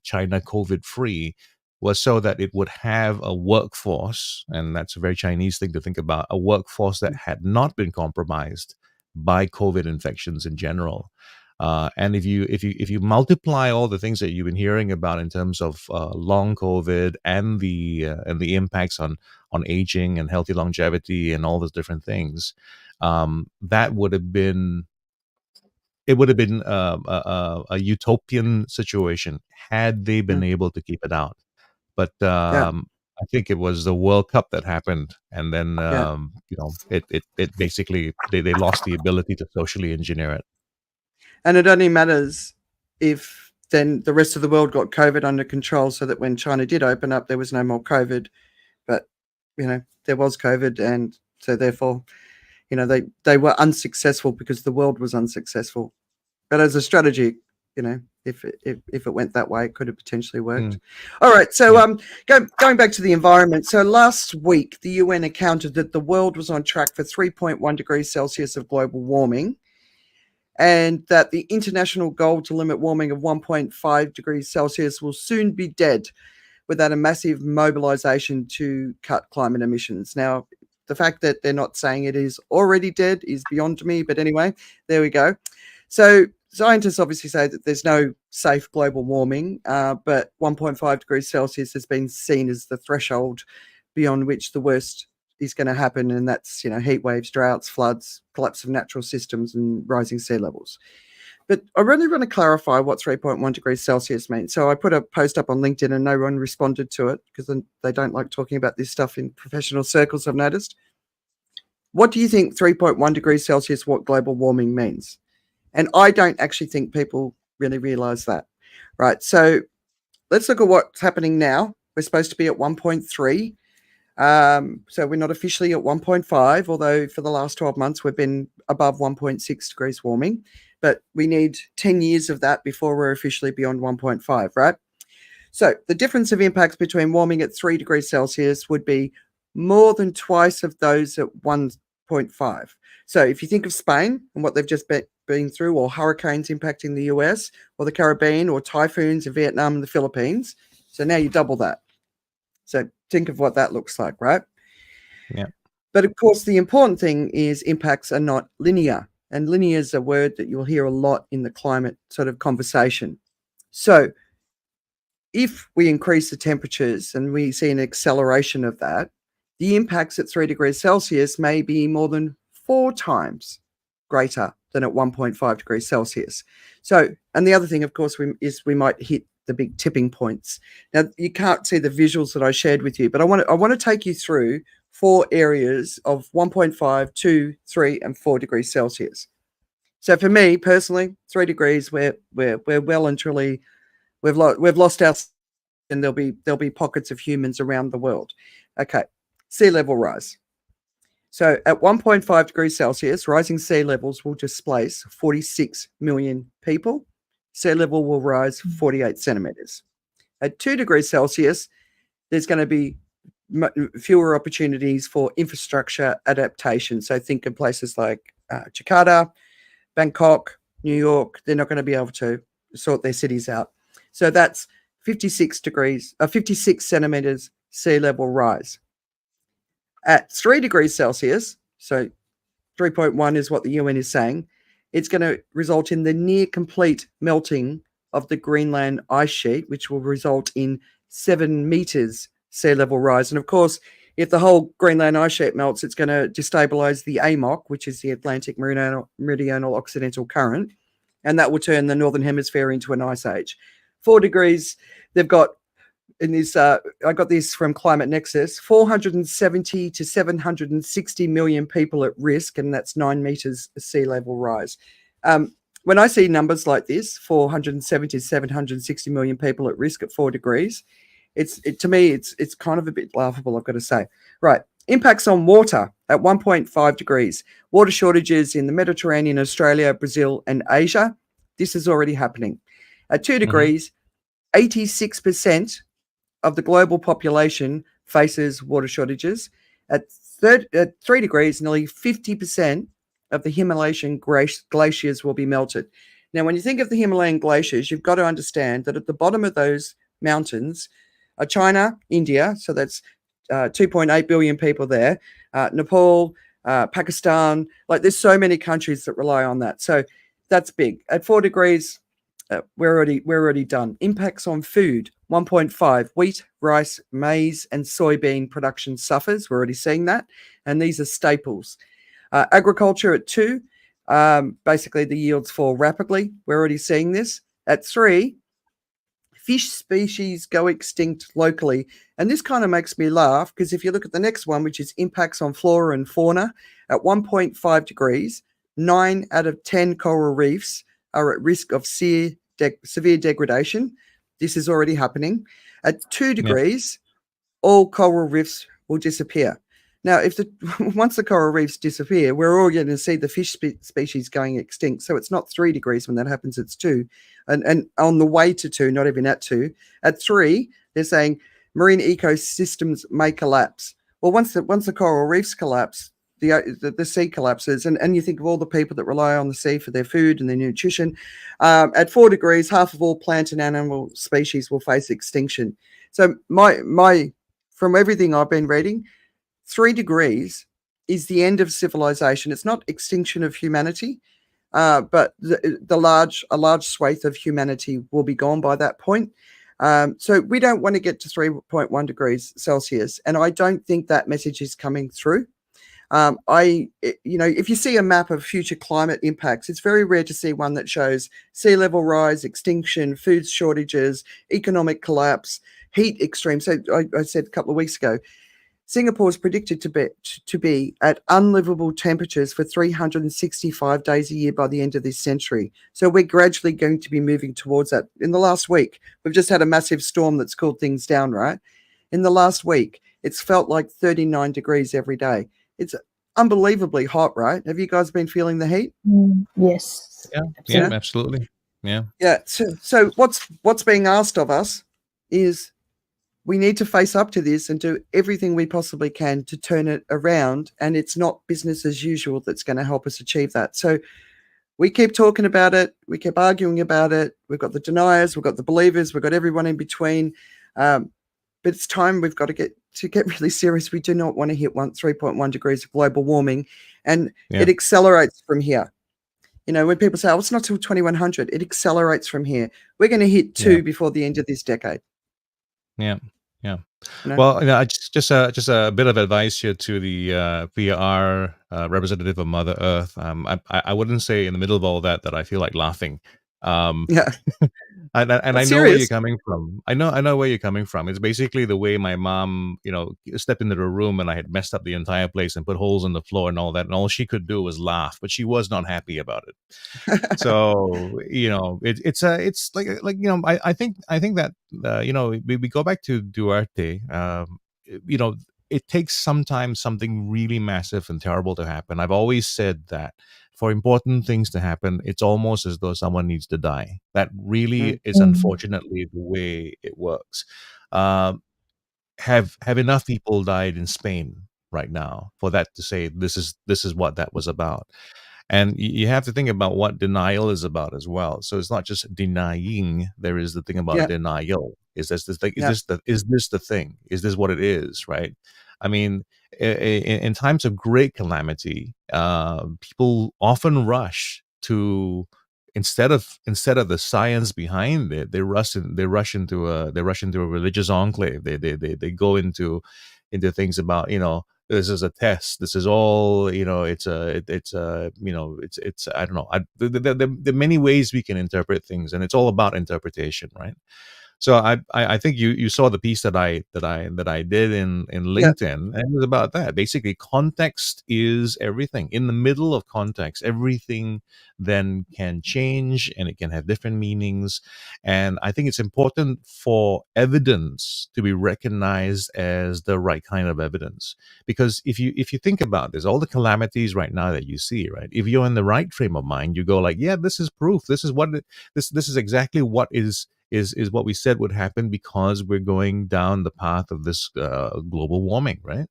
China COVID free was so that it would have a workforce, and that's a very Chinese thing to think about, a workforce that had not been compromised by COVID infections in general. And if you multiply all the things that you've been hearing about in terms of long COVID and the impacts on aging and healthy longevity and all those different things, that would have been it would have been a utopian situation had they been Mm. able to keep it out. But Yeah, I think it was the World Cup that happened, and then yeah. it basically they lost the ability to socially engineer it. And it only matters if then the rest of the world got COVID under control, so that when China did open up, there was no more COVID. But there was COVID, and so therefore, they were unsuccessful because the world was unsuccessful. But as a strategy, if it went that way, it could have potentially worked. Mm, All right, so yeah. going back to the environment. So last week, the UN accounted that the world was on track for 3.1 degrees Celsius of global warming, and that the international goal to limit warming of 1.5 degrees Celsius will soon be dead without a massive mobilization to cut climate emissions. Now, the fact that they're not saying it is already dead is beyond me, but anyway, there we go. So scientists obviously say that there's no safe global warming, but 1.5 degrees Celsius has been seen as the threshold beyond which the worst is going to happen, and that's heat waves, droughts, floods, collapse of natural systems, and rising sea levels. But I really want to clarify what 3.1 degrees Celsius means. So I put a post up on LinkedIn and no one responded to it because they don't like talking about this stuff in professional circles, I've noticed. What do you think 3.1 degrees Celsius, what global warming means? And I don't actually think people really realize that. Right. So let's look at what's happening now. We're supposed to be at 1.3. So we're not officially at 1.5, although for the last 12 months we've been above 1.6 degrees warming. But we need 10 years of that before we're officially beyond 1.5, right? So the difference of impacts between warming at 3 degrees Celsius would be more than twice of those at 1.5. So if you think of Spain and what they've just been through, or hurricanes impacting the US, or the Caribbean, or typhoons in Vietnam and the Philippines, so now you double that. So think of what that looks like, right? Yeah. But of course, the important thing is impacts are not linear. And linear is a word that you'll hear a lot in the climate sort of conversation. So if we increase the temperatures and we see an acceleration of that, the impacts at 3 degrees Celsius may be more than 4 times greater than at 1.5 degrees Celsius. So, and the other thing, of course, is we might hit the big tipping points. Now, you can't see the visuals that I shared with you, but I want to take you through 4 areas of 1.5, 2, 3, and 4 degrees Celsius. So for me personally, 3 degrees, we're well and truly we've lost our, and there'll be pockets of humans around the world. Okay, sea level rise. So at 1.5 degrees Celsius, rising sea levels will displace 46 million people. Sea level will rise 48 centimeters. At 2 degrees Celsius, there's going to be fewer opportunities for infrastructure adaptation. So think of places like Jakarta, Bangkok, New York. They're not going to be able to sort their cities out. So that's 56 centimeters sea level rise. At 3 degrees Celsius, so 3.1 is what the UN is saying, it's going to result in the near complete melting of the Greenland ice sheet, which will result in 7 meters sea level rise. And of course, if the whole Greenland ice sheet melts, it's going to destabilize the AMOC, which is the Atlantic Meridional Occidental Current, and that will turn the Northern Hemisphere into an ice age. 4 degrees, they've got in this, I got this from Climate Nexus, 470 to 760 million people at risk, and that's 9 meters sea level rise. When I see numbers like this, 470 to 760 million people at risk at 4 degrees, to me, it's kind of a bit laughable, I've got to say. Right, impacts on water at 1.5 degrees. Water shortages in the Mediterranean, Australia, Brazil, and Asia. This is already happening. At 2 degrees, 86% of the global population faces water shortages. At 3 degrees, nearly 50% of the Himalayan glaciers will be melted. Now, when you think of the Himalayan glaciers, you've got to understand that at the bottom of those mountains are China, India, so that's 2.8 billion people there, Nepal, Pakistan, like there's so many countries that rely on that. So That's big. At 4 degrees, we're already done. Impacts on food: 1.5. Wheat, rice, maize, and soybean production suffers. We're already seeing that, and these are staples. Agriculture at 2. Basically, the yields fall rapidly. We're already seeing this. At 3, fish species go extinct locally. And this kind of makes me laugh, because if you look at the next one, which is impacts on flora and fauna, at 1.5 degrees, 9 out of 10 coral reefs are at risk of severe degradation. This is already happening. At 2 Yeah. degrees, all coral reefs will disappear. Now, once the coral reefs disappear, we're all going to see the fish species going extinct. So it's not 3 degrees when that happens, it's 2. And on the way to 2, not even at 2. At 3, they're saying marine ecosystems may collapse. Well, once the coral reefs collapse, the sea collapses. And you think of all the people that rely on the sea for their food and their nutrition. At 4 degrees, half of all plant and animal species will face extinction. So from everything I've been reading, 3 degrees is the end of civilization. It's not extinction of humanity, but a large swathe of humanity will be gone by that point. So we don't want to get to 3.1 degrees Celsius, and I don't think that message is coming through. If you see a map of future climate impacts, it's very rare to see one that shows sea level rise, extinction, food shortages, economic collapse, heat extremes. So I said a couple of weeks ago, Singapore is predicted to be at unlivable temperatures for 365 days a year by the end of this century. So we're gradually going to be moving towards that. In the last week, we've just had a massive storm that's cooled things down, right? In the last week, it's felt like 39 degrees every day. It's unbelievably hot, right? Have you guys been feeling the heat? Yes. Yeah, absolutely. Yeah. Yeah. So what's being asked of us is we need to face up to this and do everything we possibly can to turn it around. And it's not business as usual that's going to help us achieve that. So we keep talking about it. We keep arguing about it. We've got the deniers, we've got the believers, we've got everyone in between. But it's time we've got to get really serious. We do not want to hit 3.1 degrees of global warming, and it accelerates from here. When people say, "Oh, it's not till 2100," it accelerates from here. We're going to hit 2 before the end of this decade. Yeah. Well, just a bit of advice here to the PR representative of Mother Earth. I wouldn't say in the middle of all that I feel like laughing. Yeah. And I know where you're coming from. I know where you're coming from. It's basically the way my mom, stepped into the room and I had messed up the entire place and put holes in the floor and all that, and all she could do was laugh, but she was not happy about it. So it's like I think that we go back to Duarte. It takes sometimes something really massive and terrible to happen. I've always said that for important things to happen, it's almost as though someone needs to die. That really is unfortunately the way it works. Have enough people died in Spain right now for that to say this is what that was about. And you have to think about what denial is about as well. So it's not just denying. There is the thing about denial. Is this the thing? Is this the thing? Is this what it is? Right? I mean, in times of great calamity, people often rush to instead of the science behind it, they rush into a religious enclave. They go into things about this is a test. This is all it's I don't know. There are many ways we can interpret things, and it's all about interpretation, right? So I think you saw the piece that I did in LinkedIn, and it was about that. Basically, context is everything. In the middle of context, everything then can change, and it can have different meanings. And I think it's important for evidence to be recognized as the right kind of evidence, because if you think about this, all the calamities right now that you see, right? If you're in the right frame of mind, you go like, yeah, this is proof. This is this is exactly what is what we said would happen, because we're going down the path of this global warming, right?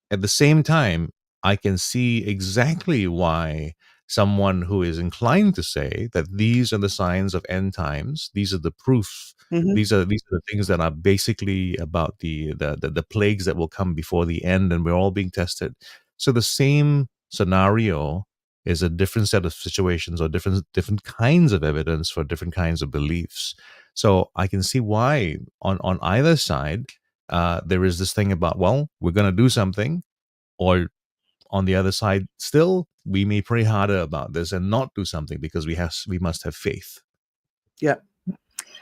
At the same time, I can see exactly why someone who is inclined to say that these are the signs of end times, these are the proof, these are the things that are basically about the plagues that will come before the end, and we're all being tested. So the same scenario is a different set of situations or different kinds of evidence for different kinds of beliefs. So I can see why on either side there is this thing about, well, we're going to do something, or on the other side, still we may pray harder about this and not do something because we must have faith. Yeah.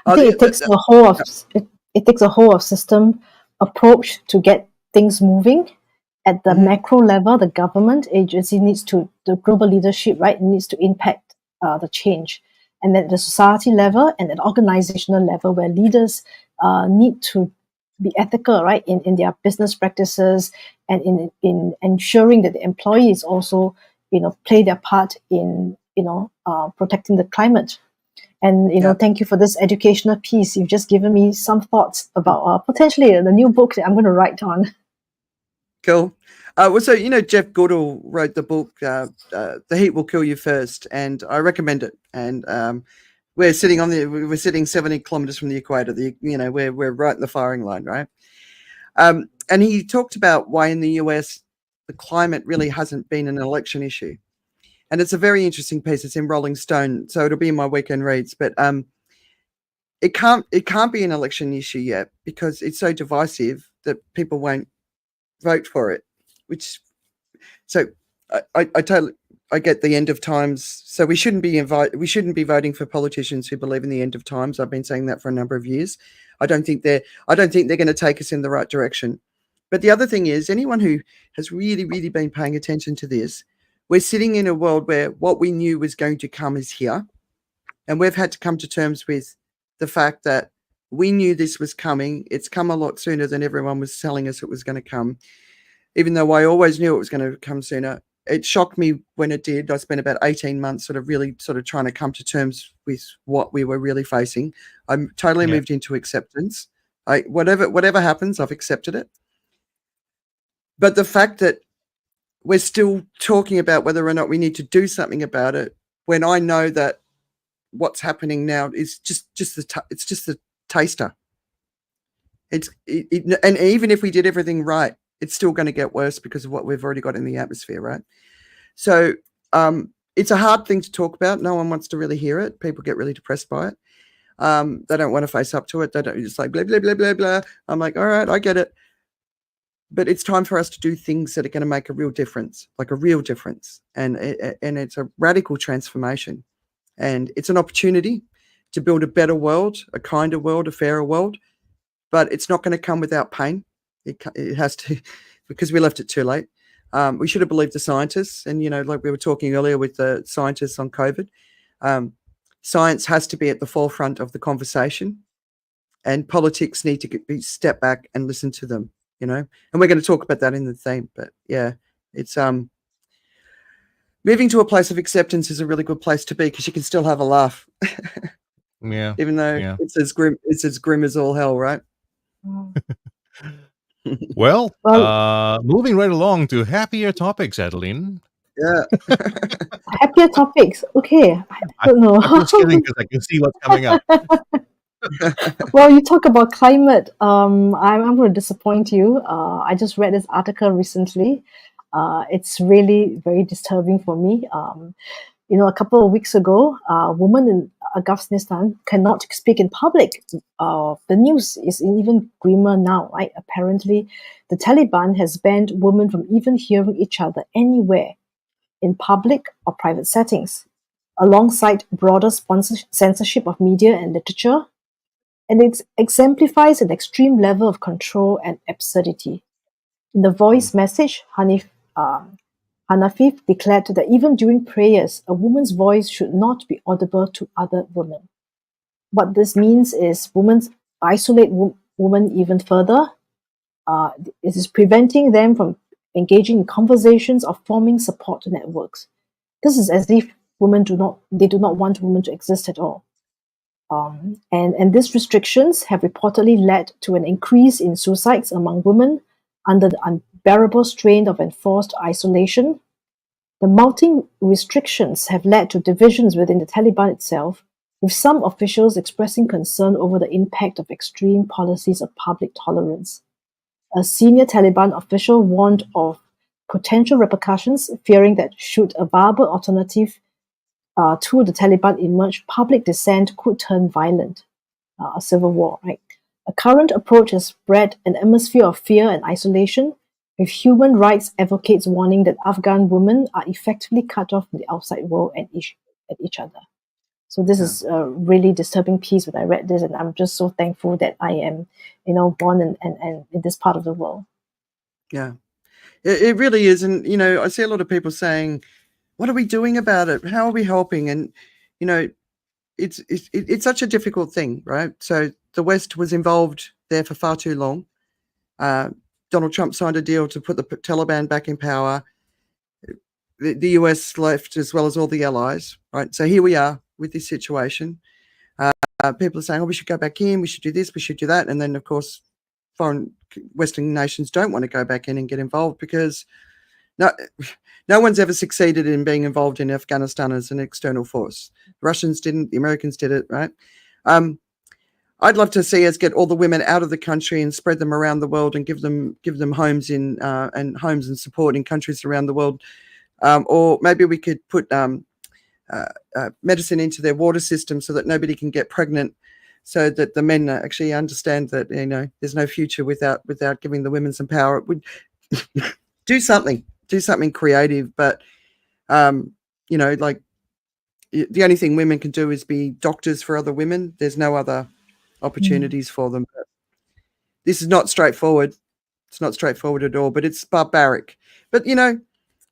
I think it takes a whole of it takes a whole of system approach to get things moving. At the macro level, the government agency the global leadership, right, needs to impact the change. And at the society level and at organizational level, where leaders need to be ethical, right, in their business practices, and in ensuring that the employees also, play their part in, protecting the climate. And, thank you for this educational piece. You've just given me some thoughts about potentially the new book that I'm going to write on. Cool. Well, so, Jeff Goodall wrote the book, The Heat Will Kill You First, and I recommend it. And we're sitting 70 kilometers from the equator. We're right in the firing line, right? And he talked about why in the US the climate really hasn't been an election issue. And it's a very interesting piece. It's in Rolling Stone, so it'll be in my weekend reads. But it can't be an election issue yet because it's so divisive that people won't vote for it. I get the end of times. So we shouldn't be voting for politicians who believe in the end of times. I've been saying that for a number of years. I don't think they're going to take us in the right direction. But the other thing is, anyone who has really, really been paying attention to this, we're sitting in a world where what we knew was going to come is here. And we've had to come to terms with the fact that we knew this was coming. It's come a lot sooner than everyone was telling us it was going to come. Even though I always knew it was going to come sooner. It shocked me when it did. I spent about 18 months really trying to come to terms with what we were really facing. I'm totally moved into acceptance. Whatever happens, I've accepted it. But the fact that we're still talking about whether or not we need to do something about it, when I know that what's happening now is just the taster. And even if we did everything right, it's still going to get worse because of what we've already got in the atmosphere, right? So it's a hard thing to talk about. No one wants to really hear it. People get really depressed by it. They don't want to face up to it. They don't just like blah, blah, blah, blah, blah. I'm like, all right, I get it. But it's time for us to do things that are going to make a real difference, like a real difference. And it's a radical transformation. And it's an opportunity to build a better world, a kinder world, a fairer world. But it's not going to come without pain. It has to, because we left it too late. We should have believed the scientists. And, like we were talking earlier with the scientists on COVID, science has to be at the forefront of the conversation. And politics need to step back and listen to them, And we're going to talk about that in the theme. But, yeah, it's moving to a place of acceptance is a really good place to be because you can still have a laugh. Yeah. Even though it's as grim as all hell, right? Well, moving right along to happier topics, Adeline. Yeah. Happier topics. Okay. I don't know. I'm just kidding because I can see what's coming up. Well, you talk about climate. I'm going to disappoint you. I just read this article recently. It's really very disturbing for me. A couple of weeks ago, a woman in Afghanistan cannot speak in public. The news is even grimmer now, right? Apparently, the Taliban has banned women from even hearing each other anywhere in public or private settings, alongside broader censorship of media and literature. And it exemplifies an extreme level of control and absurdity. In the voice message, Hanafi declared that even during prayers, a woman's voice should not be audible to other women. What this means is women isolate women even further. It is preventing them from engaging in conversations or forming support networks. This is as if women do not want women to exist at all. And these restrictions have reportedly led to an increase in suicides among women under the unbearable strain of enforced isolation. The mounting restrictions have led to divisions within the Taliban itself, with some officials expressing concern over the impact of extreme policies of public tolerance. A senior Taliban official warned of potential repercussions, fearing that should a viable alternative to the Taliban emerge, public dissent could turn violent, a civil war, right? A current approach has bred an atmosphere of fear and isolation, with human rights advocates warning that Afghan women are effectively cut off from the outside world and each other. So this is a really disturbing piece when I read this, and I'm just so thankful that I am, born and in this part of the world. Yeah, it really is. And, I see a lot of people saying, what are we doing about it? How are we helping? And, it's such a difficult thing, right? So the West was involved there for far too long. Donald Trump signed a deal to put the Taliban back in power. The US left, as well as all the allies, right? So here we are with this situation. People are saying, oh, we should go back in, we should do this, we should do that. And then, of course, foreign Western nations don't want to go back in and get involved because no one's ever succeeded in being involved in Afghanistan as an external force. The Russians didn't, the Americans did it, right? I'd love to see us get all the women out of the country and spread them around the world and give them homes and homes and support in countries around the world. Or maybe we could put medicine into their water system so that nobody can get pregnant, so that the men actually understand that there's no future without giving the women some power. It would do something creative, but like the only thing women can do is be doctors for other women. There's no other opportunities for them. But this is not straightforward. It's not straightforward at all, but it's barbaric. But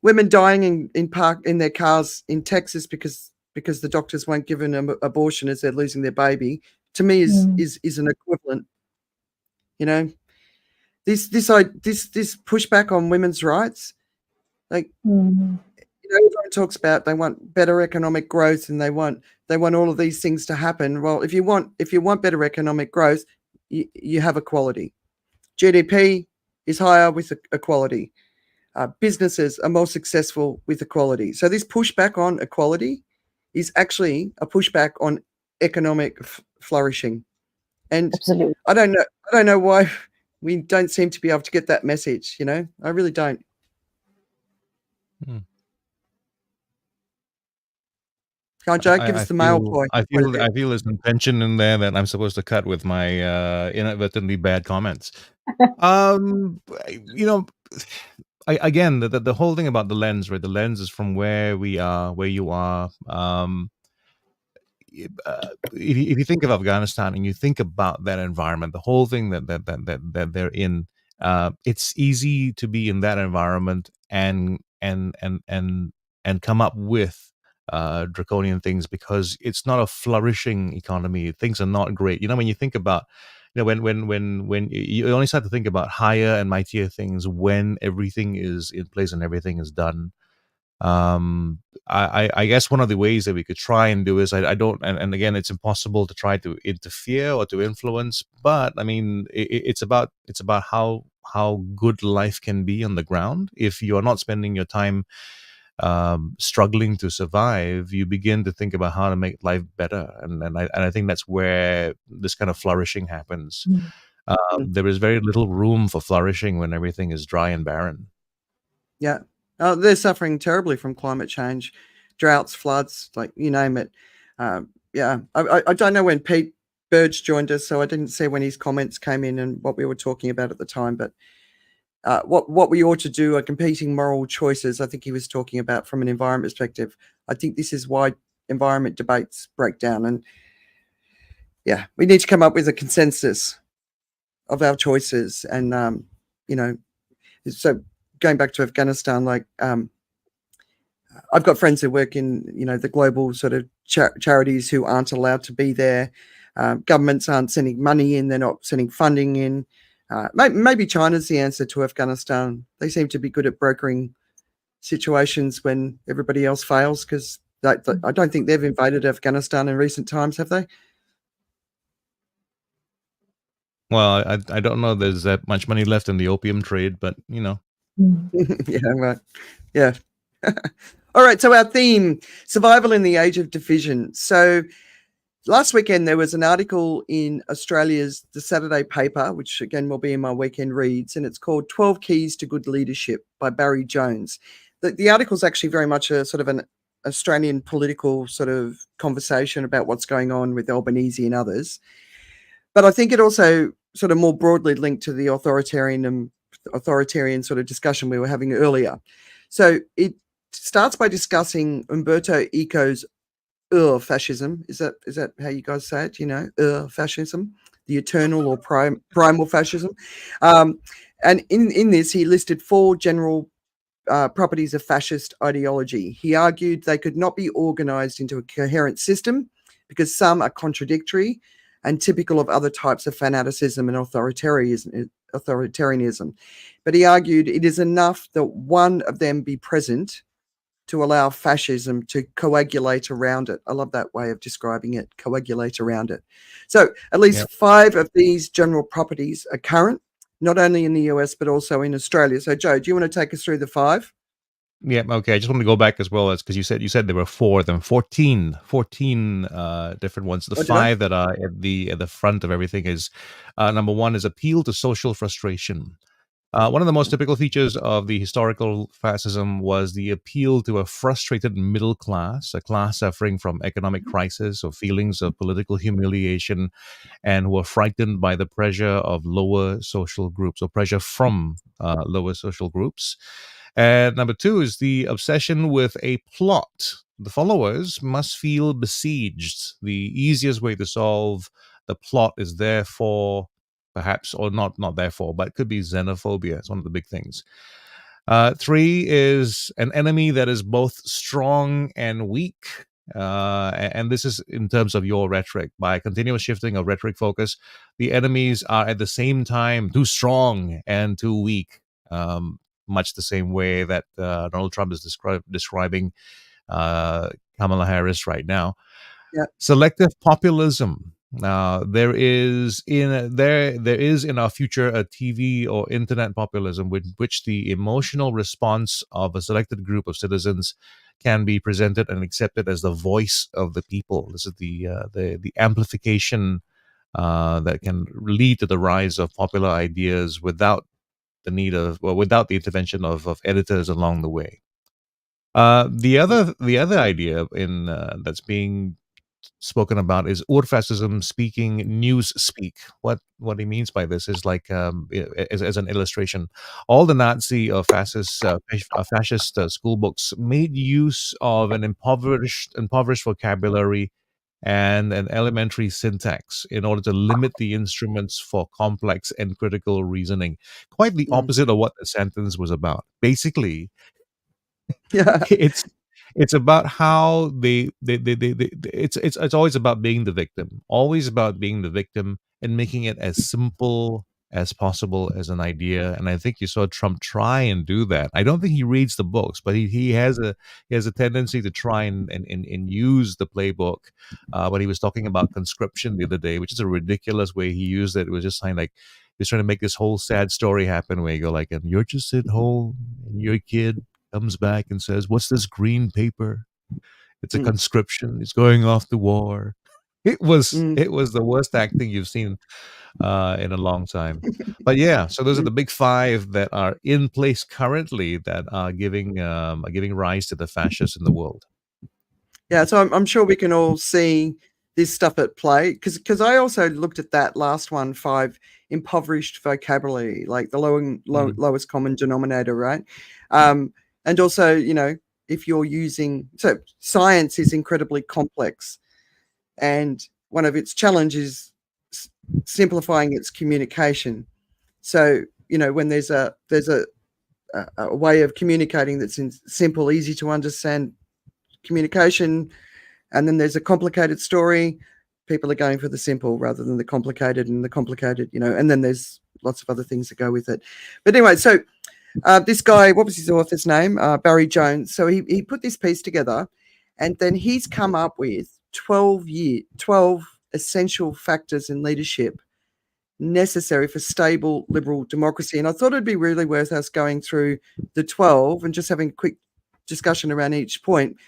women dying in their cars in Texas because the doctors won't give an abortion as they're losing their baby, to me is an equivalent. This pushback on women's rights, like everyone talks about they want better economic growth and they want all of these things to happen. Well, if you want better economic growth, you have equality. GDP is higher with equality. Businesses are more successful with equality. So this pushback on equality is actually a pushback on economic flourishing. And Absolutely. I don't know why we don't seem to be able to get that message. I really don't. Joe, give us the male point. I feel there's some tension in there that I'm supposed to cut with my inadvertently bad comments. Again, the whole thing about the lens, right? The lens is from where we are, where you are. If you think of Afghanistan and you think about that environment, the whole thing that they're in, it's easy to be in that environment and come up with draconian things because it's not a flourishing economy. Things are not great. When you think about, when you only start to think about higher and mightier things when everything is in place and everything is done. I guess one of the ways that we could try and do is I don't, and again, it's impossible to try to interfere or to influence, but I mean, it's about how good life can be on the ground. If you are not spending your time struggling to survive, you begin to think about how to make life better, and I think that's where this kind of flourishing happens. There is very little room for flourishing when everything is dry and barren. Yeah. They're suffering terribly from climate change, droughts, floods, like you name it. Yeah, I don't know when Pete Burge joined us, so I didn't see when his comments came in and what we were talking about at the time. But what we ought to do are competing moral choices. I think he was talking about from an environment perspective. I think this is why environment debates break down. And yeah, we need to come up with a consensus of our choices. And, so going back to Afghanistan, like I've got friends who work in, the global sort of charities who aren't allowed to be there. Governments aren't sending money in. They're not sending funding in. Maybe China's the answer to Afghanistan. They seem to be good at brokering situations when everybody else fails, because I don't think they've invaded Afghanistan in recent times, have they? Well, I don't know there's that much money left in the opium trade, but Yeah, right. Yeah. All right. So our theme, survival in the age of division. So last weekend there was an article in Australia's The Saturday Paper, which again will be in my weekend reads, and it's called 12 Keys to Good Leadership by Barry Jones. The article is actually very much a sort of an Australian political sort of conversation about what's going on with Albanese and others. But I think it also sort of more broadly linked to the authoritarian sort of discussion we were having earlier. So it starts by discussing Umberto Eco's fascism. Is that how you guys say it? You know, fascism, the eternal or primal fascism. And in this, he listed 4 general properties of fascist ideology. He argued they could not be organized into a coherent system because some are contradictory and typical of other types of fanaticism and authoritarianism. But he argued it is enough that one of them be present to allow fascism to coagulate around it. I love that way of describing it, coagulate around it. So at least 5 of these general properties are current, not only in the US, but also in Australia. So Joe, do you want to take us through the 5? Yeah, okay. I just want to go back as well as because you said there were 4 of them, 14 different ones. The 5 that are at the front of everything is number 1 is appeal to social frustration. One of the most typical features of the historical fascism was the appeal to a frustrated middle class, a class suffering from economic crisis or feelings of political humiliation, and who are frightened by the pressure of lower social groups or pressure from lower social groups. And number 2 is the obsession with a plot. The followers must feel besieged. The easiest way to solve the plot is therefore, perhaps, or not therefore, but it could be xenophobia. It's one of the big things. 3 is an enemy that is both strong and weak. And this is in terms of your rhetoric. By continuous shifting of rhetoric focus, the enemies are at the same time too strong and too weak. Much the same way that Donald Trump is describing Kamala Harris right now. Yeah. Selective populism. There is in our future a TV or internet populism with which the emotional response of a selected group of citizens can be presented and accepted as the voice of the people. This is the amplification that can lead to the rise of popular ideas without the intervention of editors along the way. The other idea in that's being spoken about is Urfascism speaking news speak. What he means by this is like as an illustration, all the Nazi or fascist school books made use of an impoverished vocabulary and an elementary syntax in order to limit the instruments for complex and critical reasoning. Quite the opposite of what the sentence was about. Basically, Yeah. it's about how it's always about being the victim, always about being the victim and making it as simple as possible as an idea. And I think you saw Trump try and do that. I don't think he reads the books, but he has a tendency to try and use the playbook. When he was talking about conscription the other day, which is a ridiculous way he used it. It was just kind of like he was trying to make this whole sad story happen where you go like, and you're just at home and your kid comes back and says, "What's this green paper? It's a conscription. It's going off to war." It was the worst acting you've seen in a long time. But yeah, so those are the big 5 that are in place currently that are giving rise to the fascists in the world. Yeah, so I'm sure we can all see this stuff at play because I also looked at that last one, 5 impoverished vocabulary, like the lowest common denominator, right? And also, you know, if you're using science is incredibly complex, and one of its challenges is simplifying its communication. So, you know, when there's a way of communicating that's simple, easy to understand communication, and then there's a complicated story, people are going for the simple rather than the complicated, you know, and then there's lots of other things that go with it. But anyway, so this guy, what was his author's name? Barry Jones. So he put this piece together, and then he's come up with 12 essential factors in leadership necessary for stable liberal democracy. And I thought it'd be really worth us going through the 12 and just having a quick discussion around each point,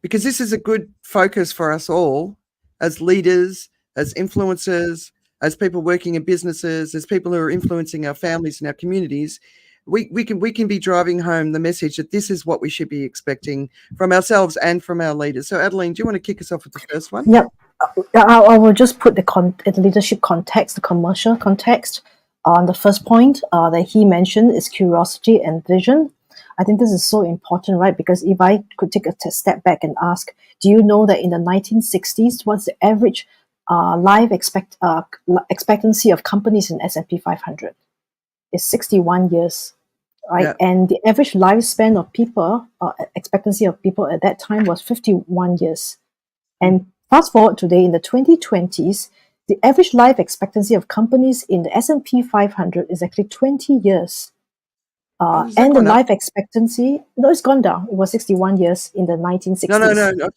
because this is a good focus for us all as leaders, as influencers, as people working in businesses, as people who are influencing our families and our communities, we can be driving home the message that this is what we should be expecting from ourselves and from our leaders. So, Adeline, do you want to kick us off with the first one? Yep. I will just put the leadership context, the commercial context. On the first point that he mentioned is curiosity and vision. I think this is so important, right? Because if I could take a step back and ask, do you know that in the 1960s, what's the average life expectancy of companies in S&P 500? It's 61 years, right? Yeah. And the average lifespan of people, expectancy of people at that time was 51 years. And fast forward today in the 2020s, the average life expectancy of companies in the S&P 500 is actually 20 years. Has that And the gone up? life expectancy, no, it's gone down. It was 61 years in the 1960s. No.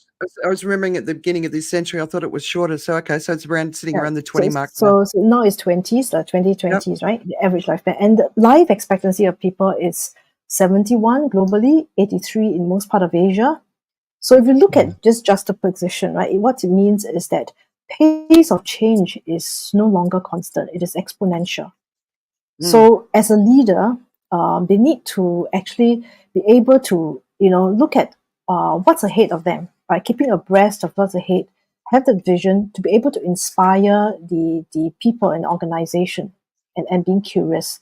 I was remembering at the beginning of this century, I thought it was shorter. So, okay, so it's sitting around the 20 mark now. So now it's 20s, 2020s, right? The average lifespan. And the life expectancy of people is 71 globally, 83 in most part of Asia. So if you look at this juxtaposition, right, what it means is that pace of change is no longer constant. It is exponential. So as a leader, they need to actually be able to, look at what's ahead of them, right? Keeping abreast of what's ahead, have the vision to be able to inspire the people and organization and being curious.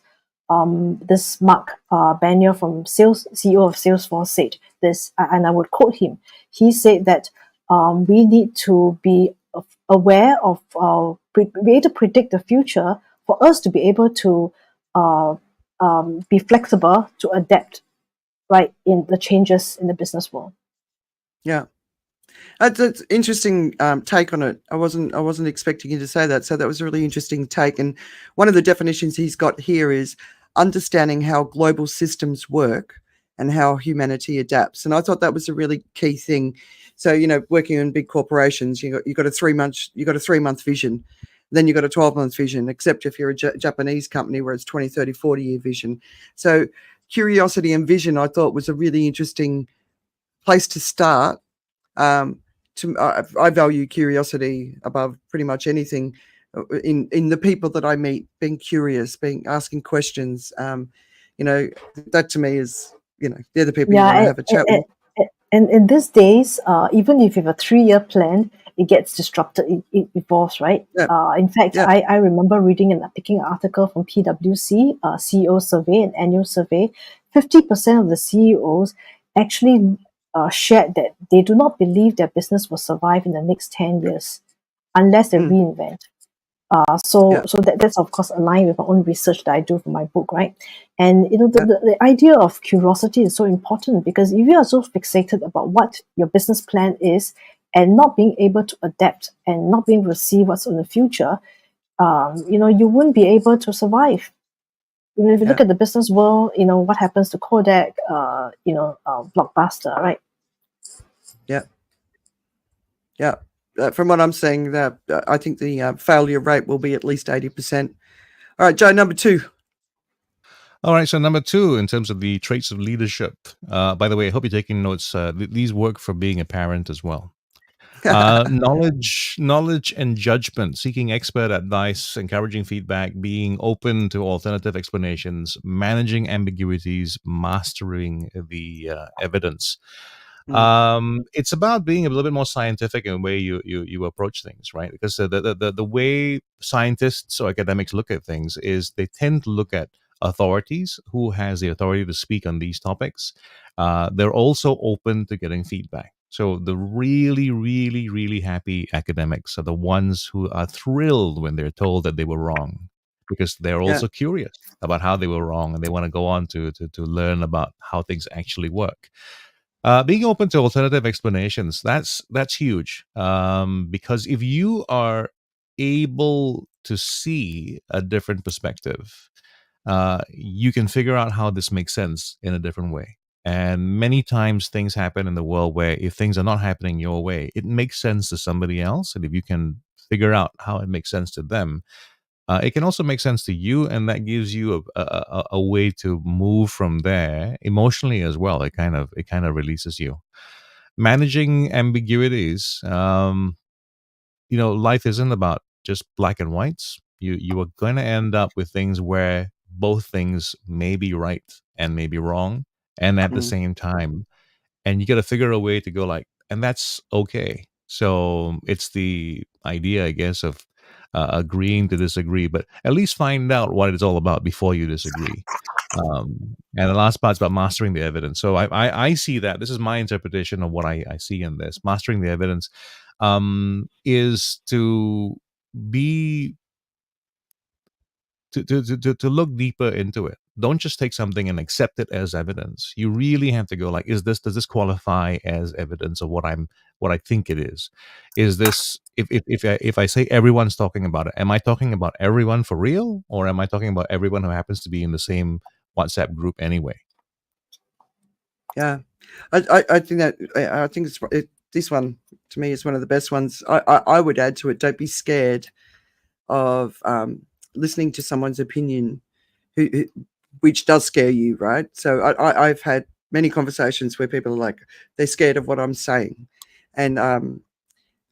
This Mark Banier from CEO of Salesforce said this, and I would quote him. He said that we need to be aware of, be able to predict the future for us to be able to be flexible to adapt, right, in the changes in the business world. Yeah. That's interesting take on it. I wasn't expecting you to say that. So that was a really interesting take. And one of the definitions he's got here is understanding how global systems work and how humanity adapts. And I thought that was a really key thing. So, working in big corporations, you got a 3-month vision. Then you've got a 12-month vision, except if you're a Japanese company where it's 20, 30, 40-year vision. So curiosity and vision, I thought, was a really interesting place to start. I value curiosity above pretty much anything in the people that I meet, being curious, asking questions. That to me is, they're the people you want to have a chat with. And in these days, even if you have a 3-year plan, it gets disrupted, it evolves, right? Yeah. In fact, Yeah. I remember picking an article from PwC, CEO survey, an annual survey. 50% of the CEOs actually shared that they do not believe their business will survive in the next 10 years unless they reinvent. So that's of course aligned with my own research that I do for my book, right? And the idea of curiosity is so important, because if you are so fixated about what your business plan is and not being able to adapt and not being able to see what's in the future, you wouldn't be able to survive. If you look at the business world, what happens to Kodak, Blockbuster, right? Yeah. From what I'm saying, that I think the failure rate will be at least 80%. All right, Joe, number 2. All right, so number 2, in terms of the traits of leadership. By the way, I hope you're taking notes. These work for being a parent as well. Knowledge and judgment, seeking expert advice, encouraging feedback, being open to alternative explanations, managing ambiguities, mastering the evidence. It's about being a little bit more scientific in the way you approach things, right? Because the way scientists or academics look at things is they tend to look at authorities, who has the authority to speak on these topics. They're also open to getting feedback. So the really, really, really happy academics are the ones who are thrilled when they're told that they were wrong, because they're also curious about how they were wrong, and they want to go on to learn about how things actually work. Being open to alternative explanations, that's huge, because if you are able to see a different perspective, you can figure out how this makes sense in a different way. And many times things happen in the world where if things are not happening your way, it makes sense to somebody else. And if you can figure out how it makes sense to them, it can also make sense to you, and that gives you a way to move from there emotionally as well. It kind of releases you. Managing ambiguities. life isn't about just black and whites. You are going to end up with things where both things may be right and may be wrong, and at the Mm. same time, and you got to figure a way to go like, and that's okay. So it's the idea, I guess, of agreeing to disagree, but at least find out what it's all about before you disagree. And the last part's about mastering the evidence. So I see that this is my interpretation of what I see in this. Mastering the evidence is to be to look deeper into it. Don't just take something and accept it as evidence. You really have to go like, does this qualify as evidence of what I think it is? Is this, if I say everyone's talking about it, am I talking about everyone for real, or am I talking about everyone who happens to be in the same WhatsApp group anyway? Yeah, I think that I think this one to me is one of the best ones. I would add to it: don't be scared of listening to someone's opinion, which does scare you, right? So I've had many conversations where people are like they're scared of what I'm saying, and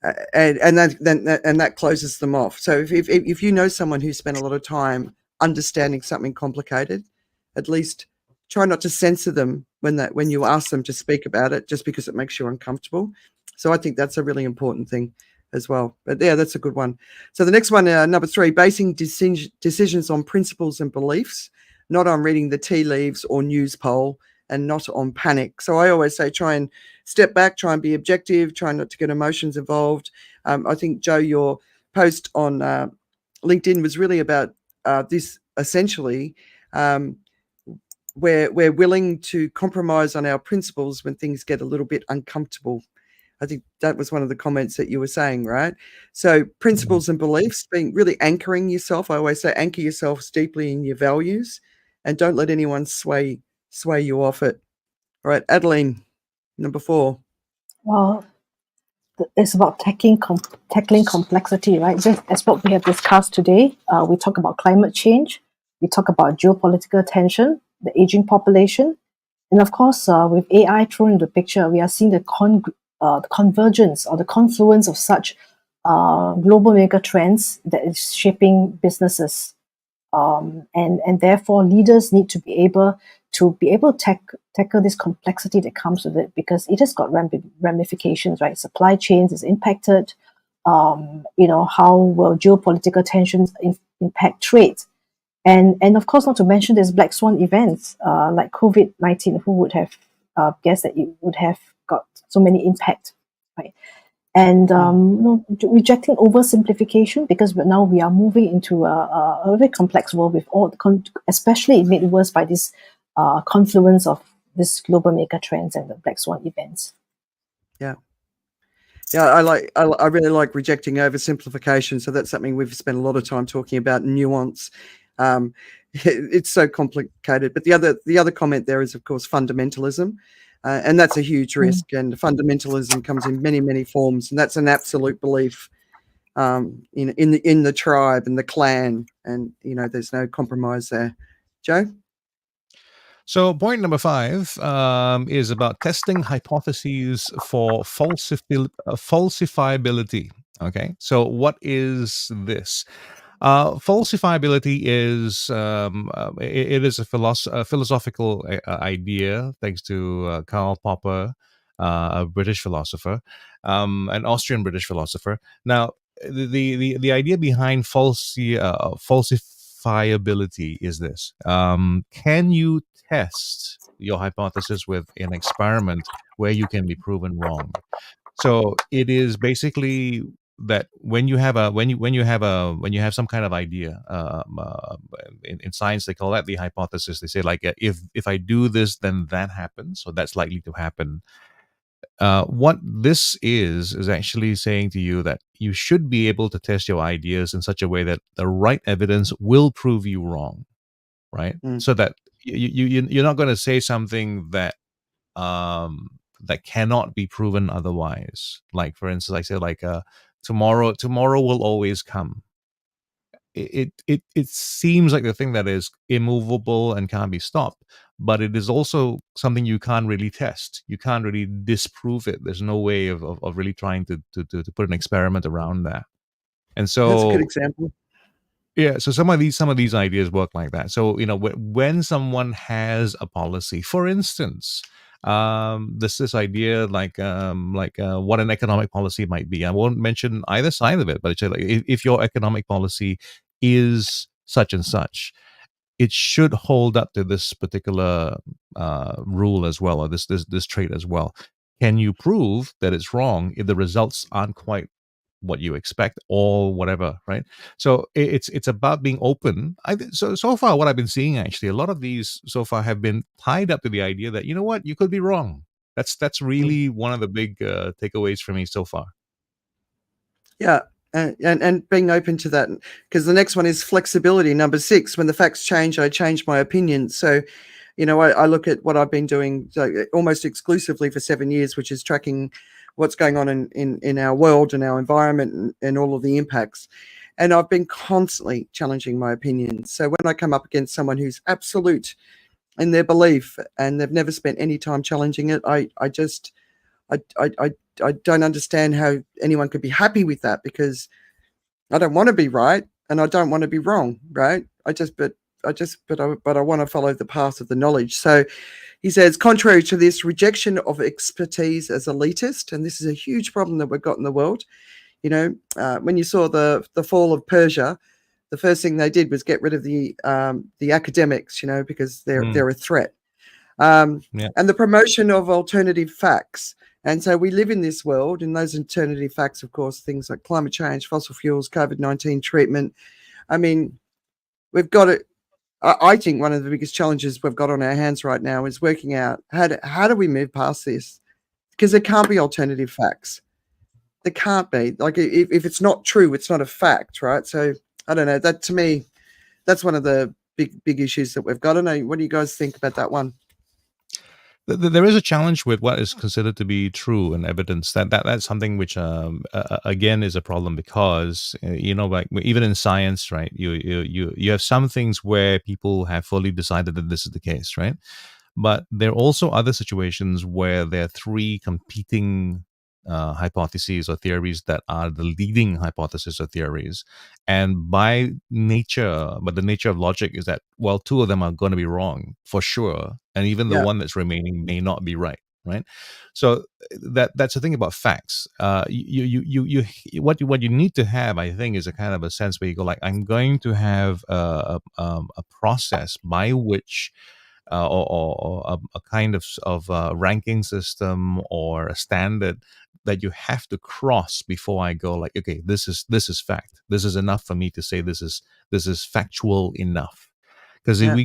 that closes them off. So if you know someone who spent a lot of time understanding something complicated, at least try not to censor them when you ask them to speak about it, just because it makes you uncomfortable. So I think that's a really important thing as well. But yeah, that's a good one. So the next one, number 3, basing decisions on principles and beliefs, not on reading the tea leaves or news poll, and not on panic. So I always say try and step back, try and be objective, try not to get emotions involved. I think, Joe, your post on LinkedIn was really about this essentially. We're willing to compromise on our principles when things get a little bit uncomfortable. I think that was one of the comments that you were saying, right? So principles and beliefs, being really anchoring yourself. I always say anchor yourselves deeply in your values and don't let anyone sway you off it. All right, Adeline, number 4. Well, it's about tackling complexity, right? Just as what we have discussed today, we talk about climate change, we talk about geopolitical tension, the aging population, and of course, with AI thrown into the picture, we are seeing the convergence or the confluence of such global mega trends that is shaping businesses. And therefore leaders need to be able to tackle this complexity that comes with it, because it has got ramifications, right? Supply chains is impacted. How will geopolitical tensions impact trade? And of course, not to mention there's black swan events like COVID-19. Who would have guessed that it would have got so many impact, right? And rejecting oversimplification, because now we are moving into a very complex world with all, especially made worse by this confluence of this global mega trends and the black swan events. Yeah. I really like rejecting oversimplification. So that's something we've spent a lot of time talking about, nuance. It's so complicated. But the other comment there is, of course, fundamentalism. And that's a huge risk. And fundamentalism comes in many, many forms. And that's an absolute belief in the tribe and the clan. And, there's no compromise there. Joe? So point number 5 is about testing hypotheses for falsifiability. Okay, so what is this? Falsifiability is it is a philosophical idea, thanks to Karl Popper, a British philosopher, an Austrian British philosopher. Now, the idea behind falsifiability is this: can you test your hypothesis with an experiment where you can be proven wrong? So it is basically that when you have some kind of idea, in science they call that the hypothesis. They say like, if I do this, then that happens, so that's likely to happen. What this is actually saying to you that you should be able to test your ideas in such a way that the right evidence will prove you wrong, right? So that you're not going to say something that that cannot be proven otherwise. Like, for instance, I say like tomorrow will always come. it seems like the thing that is immovable and can't be stopped, but it is also something you can't really test. You can't really disprove it. There's no way of really trying to put an experiment around that. And That's a good so example. yeah, so some of these ideas work like that. So when someone has a policy, for instance, this idea like what an economic policy might be. I won't mention either side of it, but it's like if your economic policy is such and such, it should hold up to this particular rule as well, or this trait as well. Can you prove that it's wrong if the results aren't quite what you expect or whatever, right? So it's about being open. So far what I've been seeing, actually, a lot of these so far have been tied up to the idea that, you know what, you could be wrong. That's Mm. really one of the big takeaways for me so far. Yeah. And being open to that, because the next one is flexibility. Number 6, when the facts change, I change my opinion. So, I look at what I've been doing almost exclusively for 7 years, which is tracking what's going on in our world and our environment and all of the impacts. And I've been constantly challenging my opinions. So when I come up against someone who's absolute in their belief and they've never spent any time challenging it, I don't understand how anyone could be happy with that, because I don't want to be right and I don't want to be wrong, right? But I want to follow the path of the knowledge. So he says, contrary to this, rejection of expertise as elitist, and this is a huge problem that we've got in the world. When you saw the fall of Persia, the first thing they did was get rid of the academics, because they're a threat. Yeah. And the promotion of alternative facts. And so we live in this world, and those alternative facts, of course, things like climate change, fossil fuels, COVID-19 treatment. I mean, we've got it. I think one of the biggest challenges we've got on our hands right now is working out how do we move past this? Because there can't be alternative facts. There can't be. Like, if it's not true, it's not a fact, right? So I don't know. That, to me, that's one of the big issues that we've got. I don't know. What do you guys think about that one? There is a challenge with what is considered to be true and evidence. That's something which again is a problem, because like even in science, right, you have some things where people have fully decided that this is the case, right? But there are also other situations where there are three competing hypotheses or theories that are the leading hypothesis or theories. And by nature, but the nature of logic is that, well, two of them are going to be wrong for sure. And even the Yeah. one that's remaining may not be right. Right. So that's the thing about facts. What you need to have, I think, is a kind of a sense where you go like, I'm going to have a process by which or a kind of ranking system or a standard that you have to cross before I go like, okay, this is fact. This is enough for me to say this is factual enough. Because if Yeah.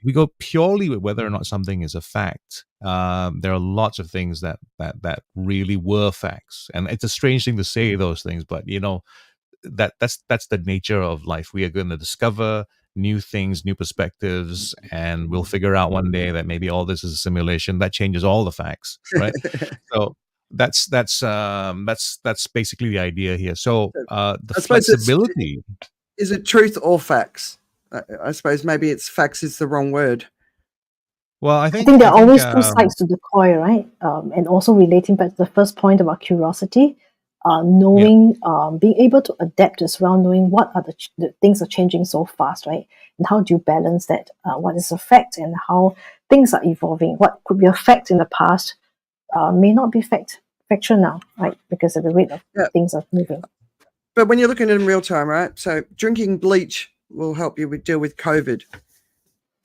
we go purely with whether or not something is a fact, there are lots of things that really were facts, and it's a strange thing to say those things, but that's the nature of life. We are going to discover new things, new perspectives, and we'll figure out one day that maybe all this is a simulation. That changes all the facts, right? So that's basically the idea here. So the I suppose flexibility. is it truth or facts? I suppose maybe it's facts is the wrong word. Well, I I think think there are always two sides to the coin, right? And also relating back to the first point about curiosity, knowing, being able to adapt as well, knowing what are the things are changing so fast, right? And how do you balance that? What is a fact and how things are evolving? What could be a fact in the past may not be factual now, right? Because of the rate of things are moving. But when you're looking at it in real time, right? So drinking bleach will help you deal with COVID.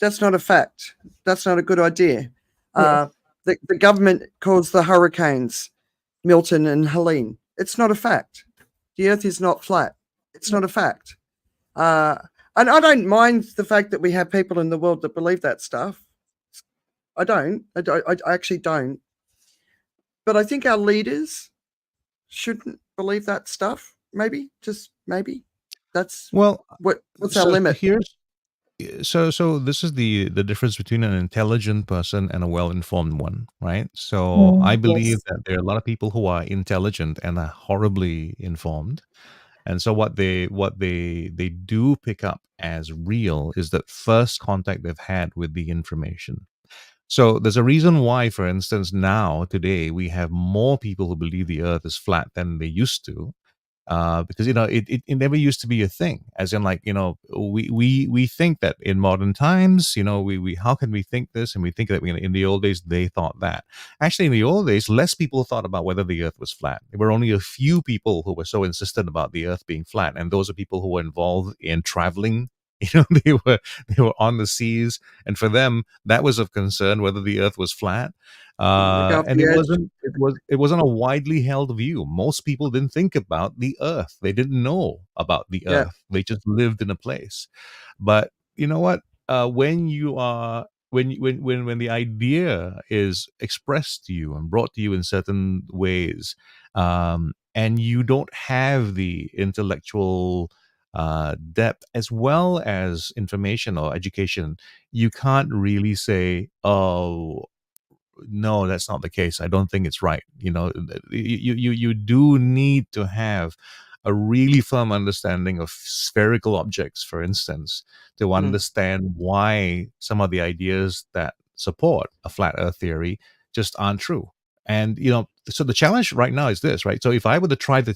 That's not a fact. That's not a good idea. Yes. The government calls the hurricanes Milton and Helene. It's not a fact. The earth is not flat. It's not a fact. And I don't mind the fact that we have people in the world that believe that stuff. I don't. I actually don't. But I think our leaders shouldn't believe that stuff. Maybe, just maybe. That's what's our limit? So this is the difference between an intelligent person and a well-informed one, right? So I believe Yes. that there are a lot of people who are intelligent and are horribly informed, And so what they do pick up as real is that first contact they've had with the information. So there's a reason why, for instance, now today we have more people who believe the Earth is flat than they used to, because it never used to be a thing. As in, like, we think that in modern times, we how can we think this, and we think that in the old days they thought that. Actually, in the old days, less people thought about whether the Earth was flat. There were only a few people who were so insistent about the Earth being flat, and those are people who were involved in traveling. They were on the seas, and for them that was of concern whether the Earth was flat. Go off And the it edge. wasn't a widely held view. Most people didn't think about the Earth. They didn't know about the Yeah. Earth. They just lived in a place. But you know what? When you are when the idea is expressed to you and brought to you in certain ways, and you don't have the intellectual depth as well as information or education, you can't really say, "Oh, no, that's not the case. I don't think it's right." You do need to have a really firm understanding of spherical objects, for instance, to Mm. understand why some of the ideas that support a flat earth theory just aren't true. And so the challenge right now is this, right? So if I were to try to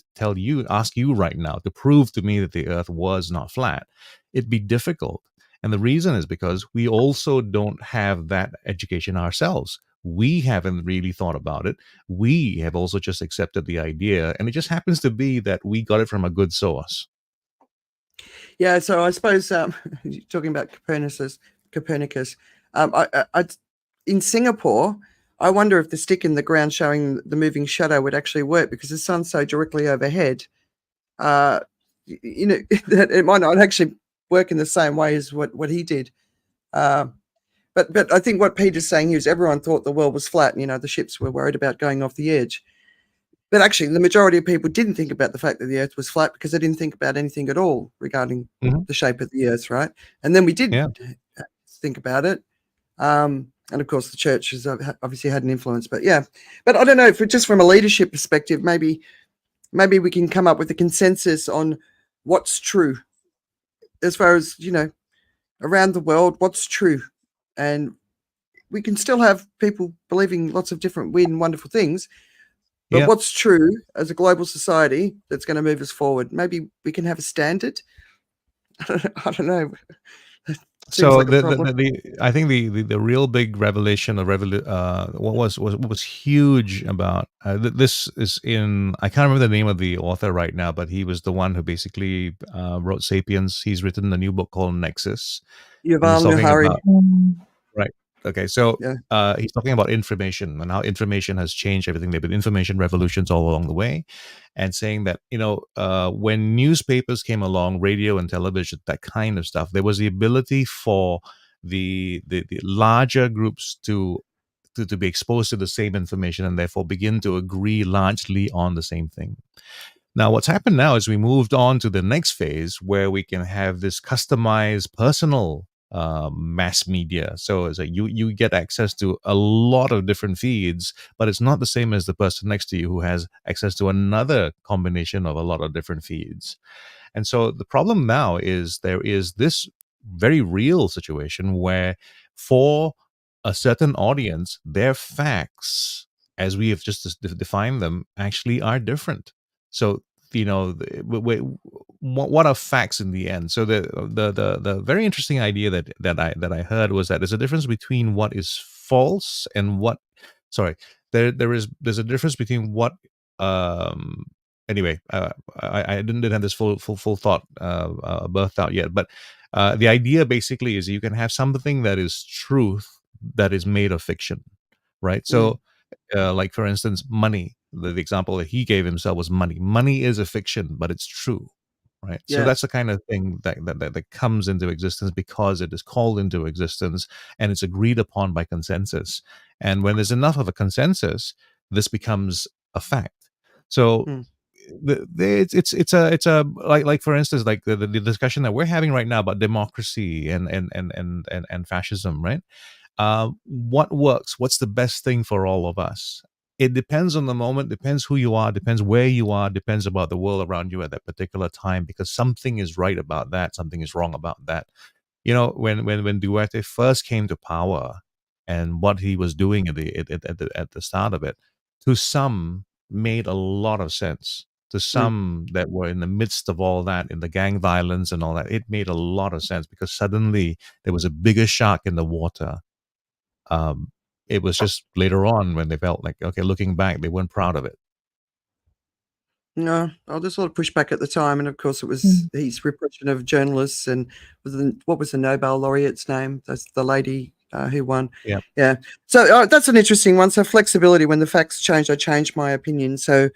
ask you right now to prove to me that the earth was not flat, it'd be difficult. And the reason is because we also don't have that education ourselves. We haven't really thought about it. We have also just accepted the idea, and it just happens to be that we got it from a good source. Yeah, so I suppose talking about Copernicus, in Singapore, I wonder if the stick in the ground showing the moving shadow would actually work, because the sun's so directly overhead. That it might not actually work in the same way as what he did. But I think what Peter's saying here is everyone thought the world was flat. The ships were worried about going off the edge. But actually, the majority of people didn't think about the fact that the Earth was flat, because they didn't think about anything at all regarding the shape of the Earth, right? And then we did think about it. And of course, the church has obviously had an influence. But yeah, but I don't know, just from a leadership perspective, maybe we can come up with a consensus on what's true, as far as, around the world, what's true. And we can still have people believing lots of different weird and wonderful things. But what's true as a global society that's going to move us forward? Maybe we can have a standard. I don't know. So like a problem. I think the real big revelation of what was huge about this is in, I can't remember the name of the author right now, but he was the one who basically wrote *Sapiens*. He's written a new book called *Nexus*, and he's Yuval talking Nuhari. about right. Okay, so Yeah. he's talking about information and how information has changed everything. There have been information revolutions all along the way, and saying that when newspapers came along, radio and television, that kind of stuff, there was the ability for the larger groups to be exposed to the same information and therefore begin to agree largely on the same thing. Now, what's happened now is we moved on to the next phase where we can have this customized personal mass media. So it's like you get access to a lot of different feeds, but it's not the same as the person next to you who has access to another combination of a lot of different feeds. And so the problem now is there is this very real situation where for a certain audience, their facts, as we have just defined them, actually are different. So what are facts in the end? So the very interesting idea that I heard was that there's a difference between what is false and what. Sorry, there's a difference between what. Anyway, I didn't have this full thought birthed out yet, but the idea basically is you can have something that is truth that is made of fiction, right? So like for instance, money. The example that he gave himself was money. Money is a fiction, but it's true, right? So that's the kind of thing that comes into existence because it is called into existence and it's agreed upon by consensus. And when there's enough of a consensus, this becomes a fact. So it's a like for instance, like the discussion that we're having right now about democracy and fascism, right? What works? What's the best thing for all of us? it depends on the moment, depends who you are, depends where you are, depends about the world around you at that particular time, because something is right about that, something is wrong about that. You know, when Duarte first came to power, and what he was doing at the start of it, to some made a lot of sense. To some that were in the midst of all that, in the gang violence and all that, it made a lot of sense, because suddenly there was a bigger shark in the water. Um, it was just later on when they felt like, okay, looking back, they weren't proud of it. No, there's a lot of pushback at the time, and of course it was his repression of journalists, and what was the Nobel laureate's name? That's the lady who won. Yeah. Yeah. So that's an interesting one. So flexibility, when the facts change, I change my opinion. So,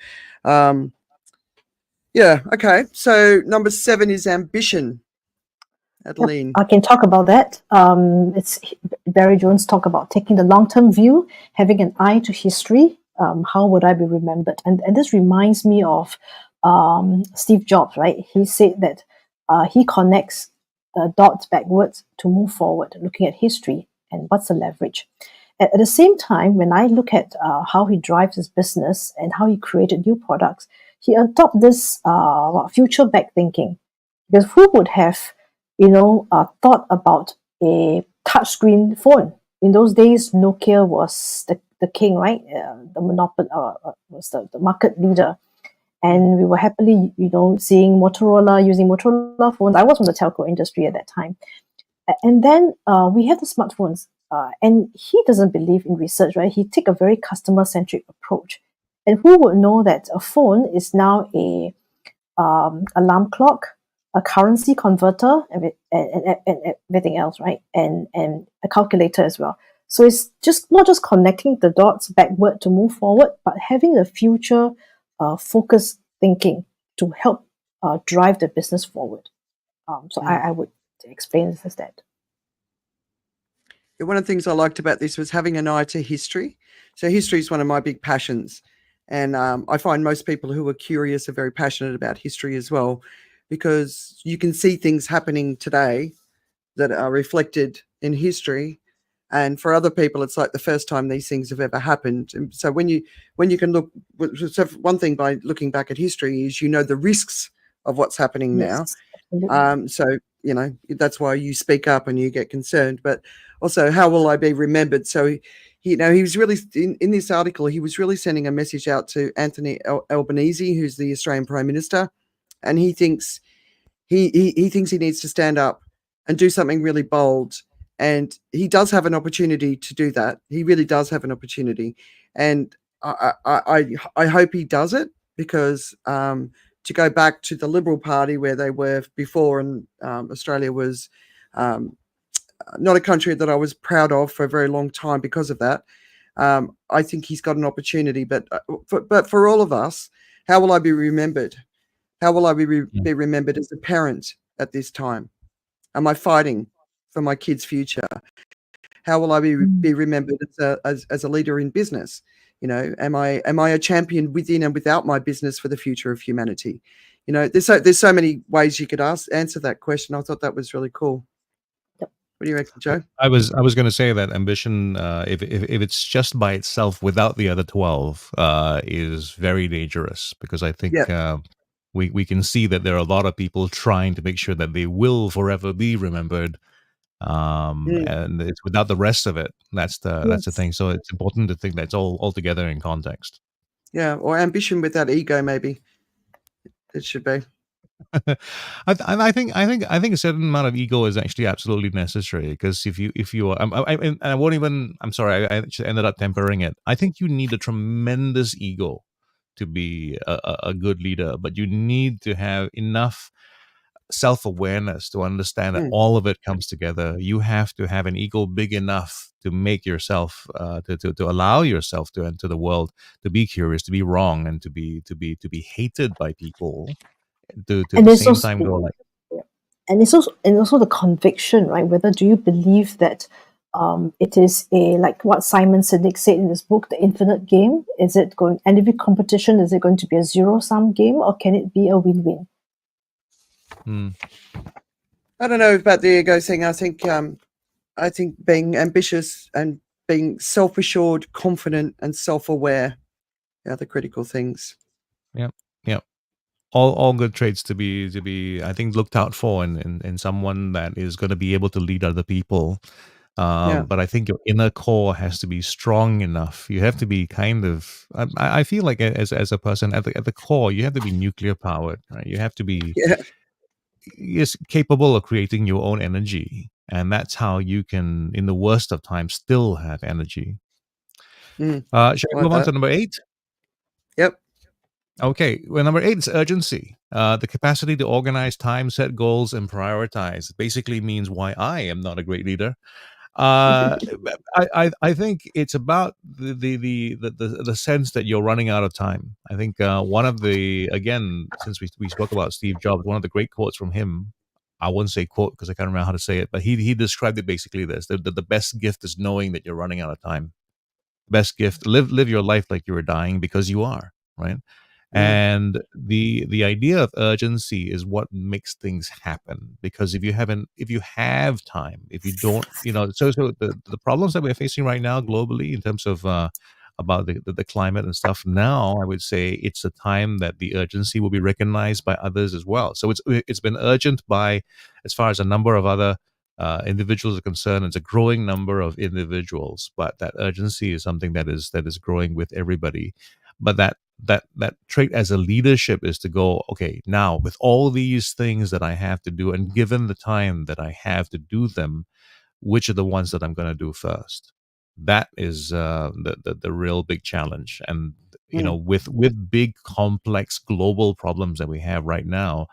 yeah, okay. So number 7 is ambition. Adeline. I can talk about that. It's Barry Jones talk about taking the long-term view, having an eye to history. How would I be remembered? And this reminds me of Steve Jobs, right? He said that he connects the dots backwards to move forward, looking at history and what's the leverage. At the same time, when I look at how he drives his business and how he created new products, he adopted this future back thinking. Because who would have thought about a touchscreen phone? In those days, Nokia was the king, right? The monopoly was the market leader, and we were happily, seeing Motorola using Motorola phones. I was from the telco industry at that time, and then we have the smartphones, and he doesn't believe in research, right? He take a very customer centric approach, and who would know that a phone is now a alarm clock, a currency converter, and everything else, right? And a calculator as well. So it's just not just connecting the dots backward to move forward, but having the future focused thinking to help drive the business forward. So I would explain this as that. One of the things I liked about this was having an eye to history. So history is one of my big passions. And I find most people who are curious are very passionate about history as well, because you can see things happening today that are reflected in history. And for other people, it's like the first time these things have ever happened. And so when you can look, so one thing by looking back at history is the risks of what's happening now. So, that's why you speak up and you get concerned. But also, how will I be remembered? So, he was really, in this article, he was really sending a message out to Anthony Albanese, who's the Australian Prime Minister. And he thinks he thinks he needs to stand up and do something really bold. And he does have an opportunity to do that. He really does have an opportunity. And I hope he does it, because to go back to the Liberal Party where they were before, and Australia was not a country that I was proud of for a very long time because of that. I think he's got an opportunity. But for all of us, how will I be remembered? How will I be remembered as a parent at this time? Am I fighting for my kids' future? How will I be remembered as a leader in business? Am I a champion within and without my business for the future of humanity? There's so many ways you could answer that question. I thought that was really cool. What do you reckon, Joe? I was going to say that ambition, if it's just by itself without the other 12, is very dangerous, because I think we can see that there are a lot of people trying to make sure that they will forever be remembered, and it's without the rest of it. That's the thing. So it's important to think that's all together in context. Yeah, or ambition without ego, maybe it should be. I think a certain amount of ego is actually absolutely necessary, because if you are, I won't even. I'm sorry, I actually ended up tempering it. I think you need a tremendous ego to be a good leader, but you need to have enough self-awareness to understand that all of it comes together. You have to have an ego big enough to make yourself to allow yourself to enter the world, to be curious, to be wrong, and to be hated by people. To the same time go like, and it's also the conviction, right? Whether do you believe that it is like what Simon Sinek said in his book, The Infinite Game? Is it going, and every competition, is it going to be a zero-sum game, or can it be a win-win? I don't know about the ego thing. I think being ambitious and being self-assured, confident, and self-aware the critical things. Yeah, yeah. All good traits to be I think looked out for in someone that is going to be able to lead other people. Yeah. But I think your inner core has to be strong enough. You have to be kind of. I feel like as a person at the core, you have to be nuclear powered. Right? You have to be Yeah. is capable of creating your own energy, and that's how you can, in the worst of times, still have energy. Mm, Shall we like move on to that. number 8? Yep. Okay, well, number 8 is urgency. The capacity to organize time, set goals, and prioritize. Basically means why I am not a great leader. Uh, I think it's about the sense that you're running out of time. I think one of the, again, since we spoke about Steve Jobs, one of the great quotes from him. I won't say quote because I can't remember how to say it, but he described it basically this: the best gift is knowing that you're running out of time. Best gift, live your life like you were dying, because you are, right? Mm, And the idea of urgency is what makes things happen, because if you have time, if you don't, so the problems that we're facing right now globally in terms of about the climate and stuff, now I would say it's a time that the urgency will be recognized by others as well. So it's been urgent by, as far as a number of other individuals are concerned. It's a growing number of individuals, but that urgency is something that is growing with everybody. But that trait as a leadership is to go, okay, now with all these things that I have to do, and given the time that I have to do them, which are the ones that I'm going to do first? That is the real big challenge. And mm, with big complex global problems that we have right now,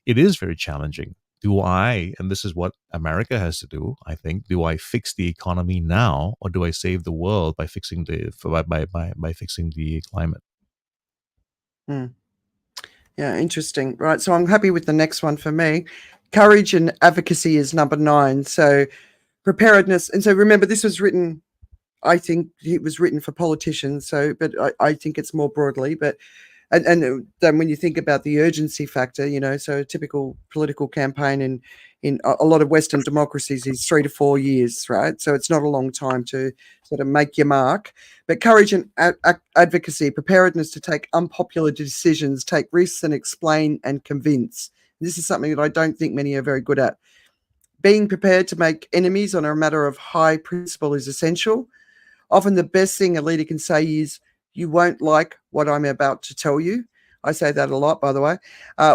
it is very challenging. Do I, and this is what America has to do, I think, do I fix the economy now, or do I save the world by fixing by fixing the climate? mm. Yeah, interesting. Right. So I'm happy with the next one for me. Courage and advocacy is number 9. So preparedness. And so remember, this was written, I think it was written for politicians. So, but I think it's more broadly. But and then when you think about the urgency factor, so a typical political campaign in a lot of Western democracies is 3 to 4 years, right? So it's not a long time to sort of make your mark. But courage and advocacy, preparedness to take unpopular decisions, take risks, and explain and convince. This is something that I don't think many are very good at. Being prepared to make enemies on a matter of high principle is essential. Often the best thing a leader can say is, "You won't like what I'm about to tell you." I say that a lot, by the way.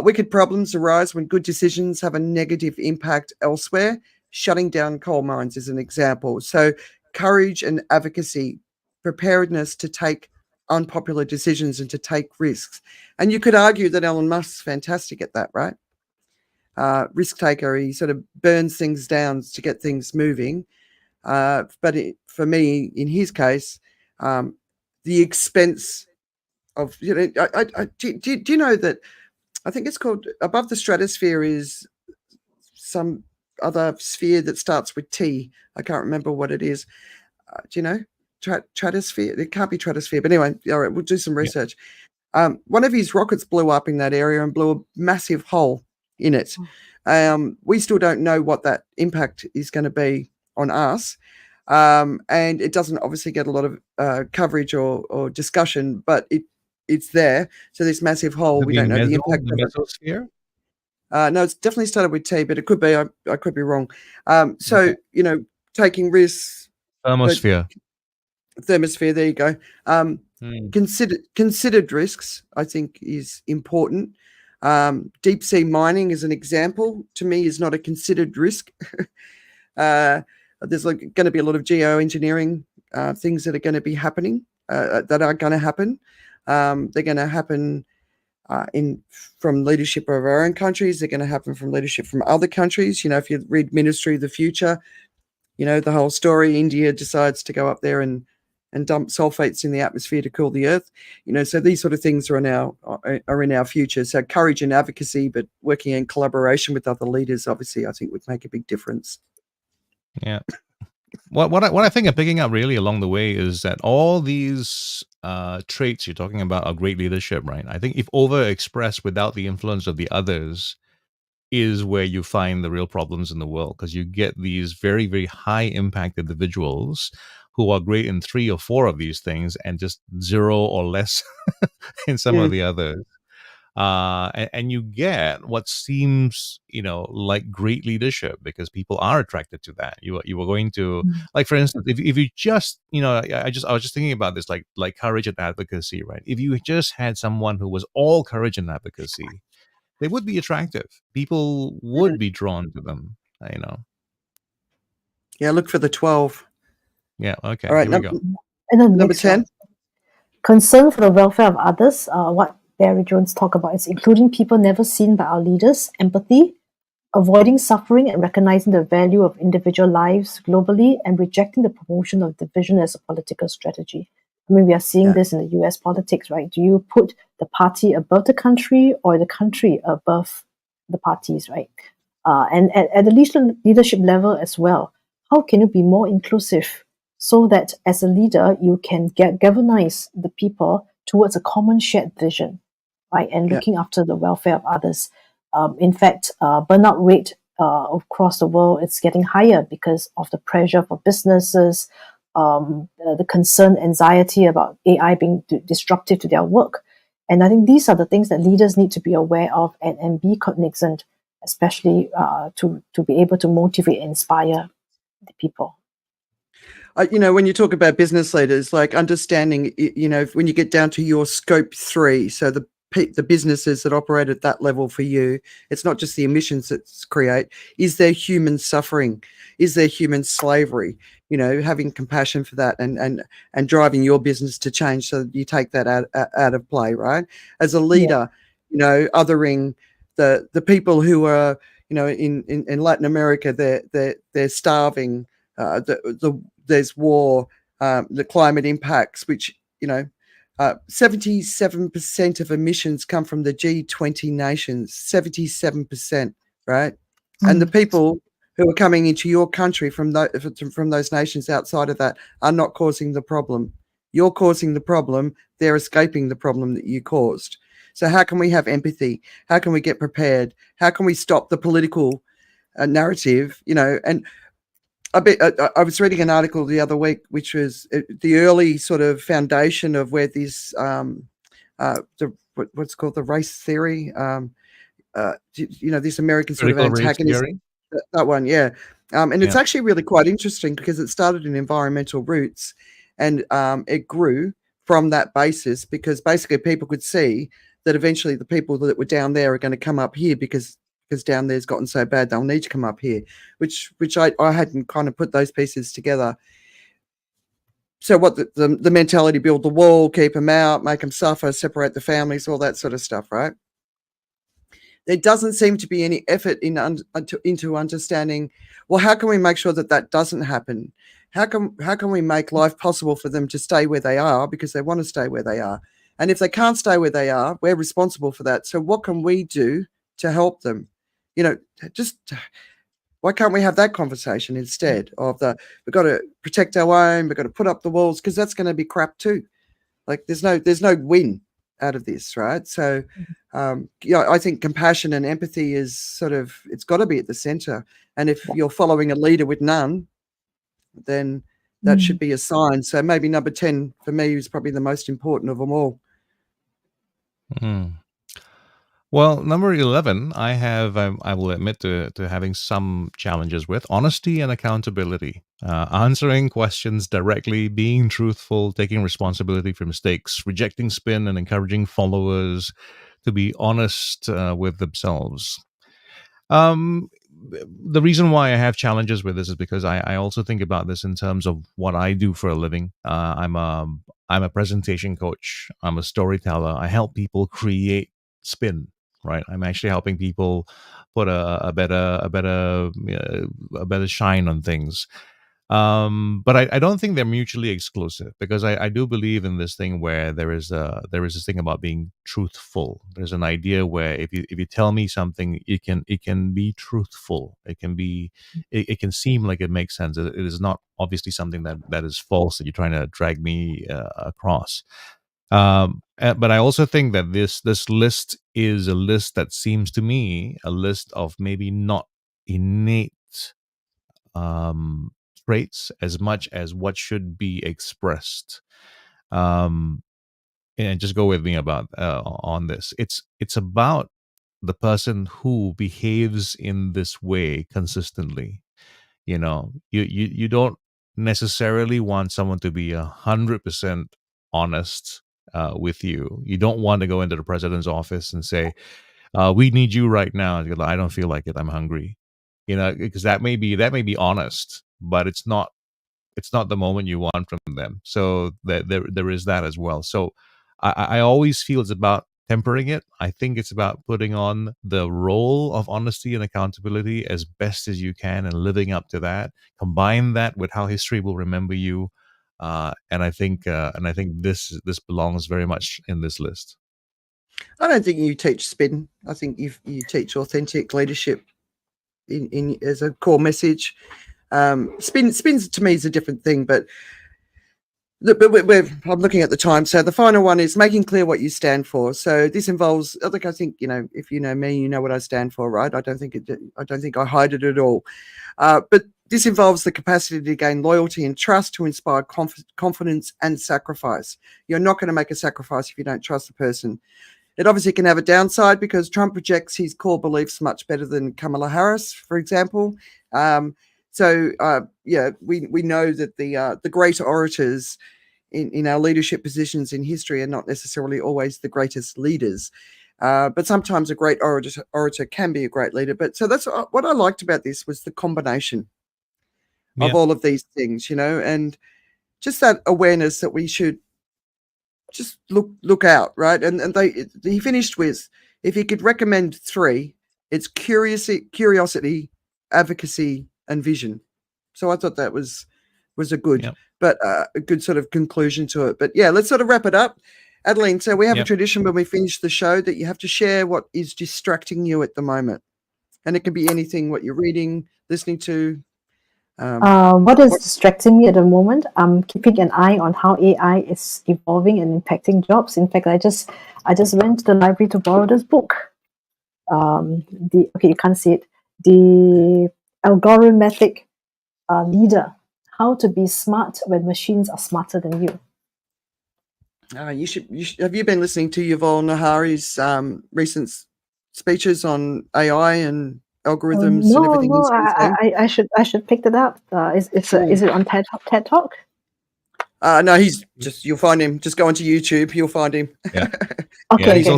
Wicked problems arise when good decisions have a negative impact elsewhere. Shutting down coal mines is an example. So, courage and advocacy, preparedness to take unpopular decisions and to take risks. And you could argue that Elon Musk's fantastic at that, right? Risk taker, he sort of burns things down to get things moving. But for me, in his case, the expense of, do you know that I think it's called above the stratosphere is some other sphere that starts with T. I can't remember what it is. Do you know? Stratosphere? It can't be stratosphere. But anyway, all right, we'll do some Yeah. research. One of his rockets blew up in that area and blew a massive hole in it. We still don't know what that impact is going to be on us. And it doesn't obviously get a lot of coverage or discussion, but it's there. So this massive hole, Could we be don't know the impact the of it. mesosphere. No, it's definitely started with T, but it could be. I could be wrong. So Okay. taking risks, but Thermosphere. thermosphere. There you go. Hmm. Considered risks, I think, is important. Deep sea mining, as an example, to me is not a considered risk. There's going to be a lot of geoengineering things that are going to be happening, that are going to happen. They're going to happen from leadership of our own countries. They're going to happen from leadership from other countries. If you read Ministry of the Future, the whole story, India decides to go up there and dump sulfates in the atmosphere to cool the earth. So these sort of things are in our future. So courage and advocacy, but working in collaboration with other leaders, obviously, I think would make a big difference. Yeah. What I think I'm picking up really along the way is that all these traits you're talking about are great leadership, right? I think if overexpressed without the influence of the others is where you find the real problems in the world, because you get these very, very high impact individuals who are great in 3 or 4 of these things and just 0 or less in some of Mm. the others. And you get what seems, like great leadership because people are attracted to that. You are going to, like, for instance, if you just, I was just thinking about this, like courage and advocacy, right? If you just had someone who was all courage and advocacy, they would be attractive. People would be drawn to them. Yeah, look for the 12. Yeah. All Okay. right, Here we go. And then number next one. 10. Concern for the welfare of others, what Barry Jones talked about is including people never seen by our leaders, empathy, avoiding suffering and recognizing the value of individual lives globally, and rejecting the promotion of division as a political strategy. I mean, we are seeing Yeah. this in the US politics, right? Do you put the party above the country or the country above the parties, right? And at the leadership level as well, how can you be more inclusive so that as a leader, you can galvanize the people towards a common shared vision, right? And Yeah. looking after the welfare of others. In fact, burnout rate across the world is getting higher because of the pressure for businesses, the concern, anxiety about AI being disruptive to their work. And I think these are the things that leaders need to be aware of and be cognizant, especially to be able to motivate and inspire the people. When you talk about business leaders, like understanding, when you get down to your scope 3, so the businesses that operate at that level for you, it's not just the emissions that create. Is there human suffering? Is there human slavery? Having compassion for that and driving your business to change so that you take that out of play, right? As a leader, othering the people who are, in Latin America, they're starving. There's war, the climate impacts, which 77% of emissions come from the G20 nations. 77%, right? And the people who are coming into your country from those nations outside of that are not causing the problem. You're causing the problem. They're escaping the problem that you caused. So how can we have empathy? How can we get prepared? How can we stop the political narrative? And I was reading an article the other week, which was the early sort of foundation of where this what's called the race theory. This American sort of Critical race antagonist. theory. That one, yeah. And it's Yeah. actually really quite interesting because it started in environmental roots, and it grew from that basis because basically people could see that eventually the people that were down there are going to come up here because down there's gotten so bad they'll need to come up here, which I hadn't kind of put those pieces together. So what the mentality, build the wall, keep them out, make them suffer, separate the families, all that sort of stuff, right? There doesn't seem to be any effort into understanding, well, how can we make sure that doesn't happen? How can we make life possible for them to stay where they are because they want to stay where they are? And if they can't stay where they are, we're responsible for that. So what can we do to help them? Just why can't we have that conversation instead of we've got to protect our own, we've got to put up the walls, because that's going to be crap too. Like there's no win out of this, right? So I think compassion and empathy is it's got to be at the center. And if you're following a leader with none, then that should be a sign. So maybe number 10 for me is probably the most important of them all. Well, number 11, I will admit to having some challenges with honesty and accountability. Answering questions directly, being truthful, taking responsibility for mistakes, rejecting spin, and encouraging followers to be honest with themselves. The reason why I have challenges with this is because I also think about this in terms of what I do for a living. I'm a presentation coach. I'm a storyteller. I help people create spin. Right, I'm actually helping people put a better shine on things. But I don't think they're mutually exclusive because I do believe in this thing where there is this thing about being truthful. There's an idea where if you tell me something, it can be truthful. It can seem like it makes sense. It is not obviously something that is false that you're trying to drag me across. But I also think that this list is a list that seems to me a list of maybe not innate traits as much as what should be expressed. Um, and just go with me about on this. It's about the person who behaves in this way consistently. You don't necessarily want someone to be 100% honest with you. You don't want to go into the president's office and say, "We need you right now." And you're like, "I don't feel like it. I'm hungry." Because that may be honest, but it's not the moment you want from them. So there is that as well. So I always feel it's about tempering it. I think it's about putting on the role of honesty and accountability as best as you can and living up to that. Combine that with how history will remember you, and I think this belongs very much in this list. I don't think you teach spin. I think you teach authentic leadership in as a core message. Spins to me is a different thing, but I'm looking at the time. So the final one is making clear what you stand for. So this involves, I think if you know me, you know what I stand for, right? I don't think I hide it at all. But this involves the capacity to gain loyalty and trust, to inspire confidence and sacrifice. You're not going to make a sacrifice if you don't trust the person. It obviously can have a downside because Trump projects his core beliefs much better than Kamala Harris, for example. We know that the great orators in our leadership positions in history are not necessarily always the greatest leaders. But sometimes a great orator can be a great leader. But so that's what I liked about this, was the combination of all of these things, and just that awareness that we should just look out, right? And he finished with, if he could recommend 3, it's curiosity, advocacy, and vision. So I thought that was a good, but a good sort of conclusion to it. But yeah, let's sort of wrap it up, Adeline. So we have a tradition when we finish the show that you have to share what is distracting you at the moment, and it can be anything: what you're reading, listening to. What is distracting me at the moment? I'm keeping an eye on how AI is evolving and impacting jobs. In fact, I just went to the library to borrow this book. You can't see it. The algorithmic leader: how to be smart when machines are smarter than you. You should. Have you been listening to Yuval Noah's recent speeches on AI and algorithms and everything? No, I should pick that up. Is it on TED Talk? No, you'll find him. Just go onto YouTube, you'll find him. Yeah. Okay. He's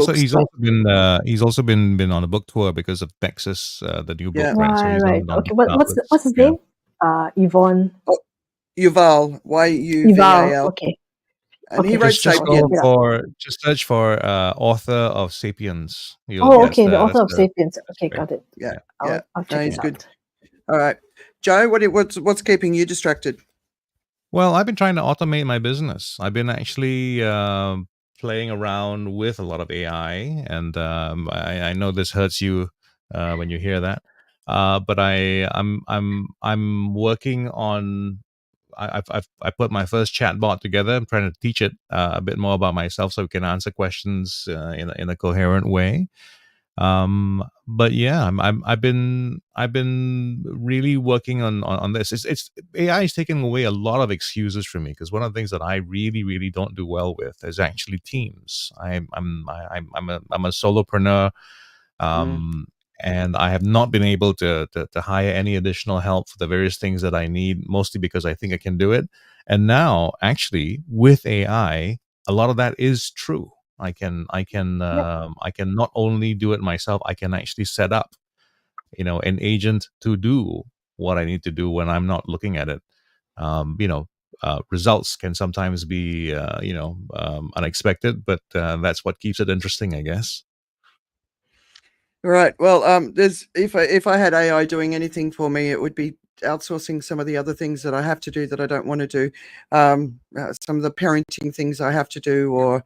also been on a book tour because of Texas, the new book. Right. Okay. What's his name? Yvonne. Yuval, Yuval. Okay. And he wrote Sapiens. Just search for author of Sapiens. The author of Sapiens. Okay, got it. Yeah. I'll check he's it good. out. All right, Joe. What's keeping you distracted? Well, I've been trying to automate my business. I've been actually playing around with a lot of AI, and I know this hurts you when you hear that, but I'm working on. I put my first chatbot together. I'm trying to teach it a bit more about myself so we can answer questions in a coherent way. But yeah, I've been really working on this. It's AI is taking away a lot of excuses from me, because one of the things that I really don't do well with is actually teams. I'm a solopreneur. And I have not been able to hire any additional help for the various things that I need, mostly because I think I can do it. And now, actually, with AI, a lot of that is true. I can not only do it myself, I can actually set up, an agent to do what I need to do when I'm not looking at it. Results can sometimes be, unexpected, but that's what keeps it interesting, I guess. Right. Well, there's if I had AI doing anything for me, it would be outsourcing some of the other things that I have to do that I don't want to do. Some of the parenting things I have to do, or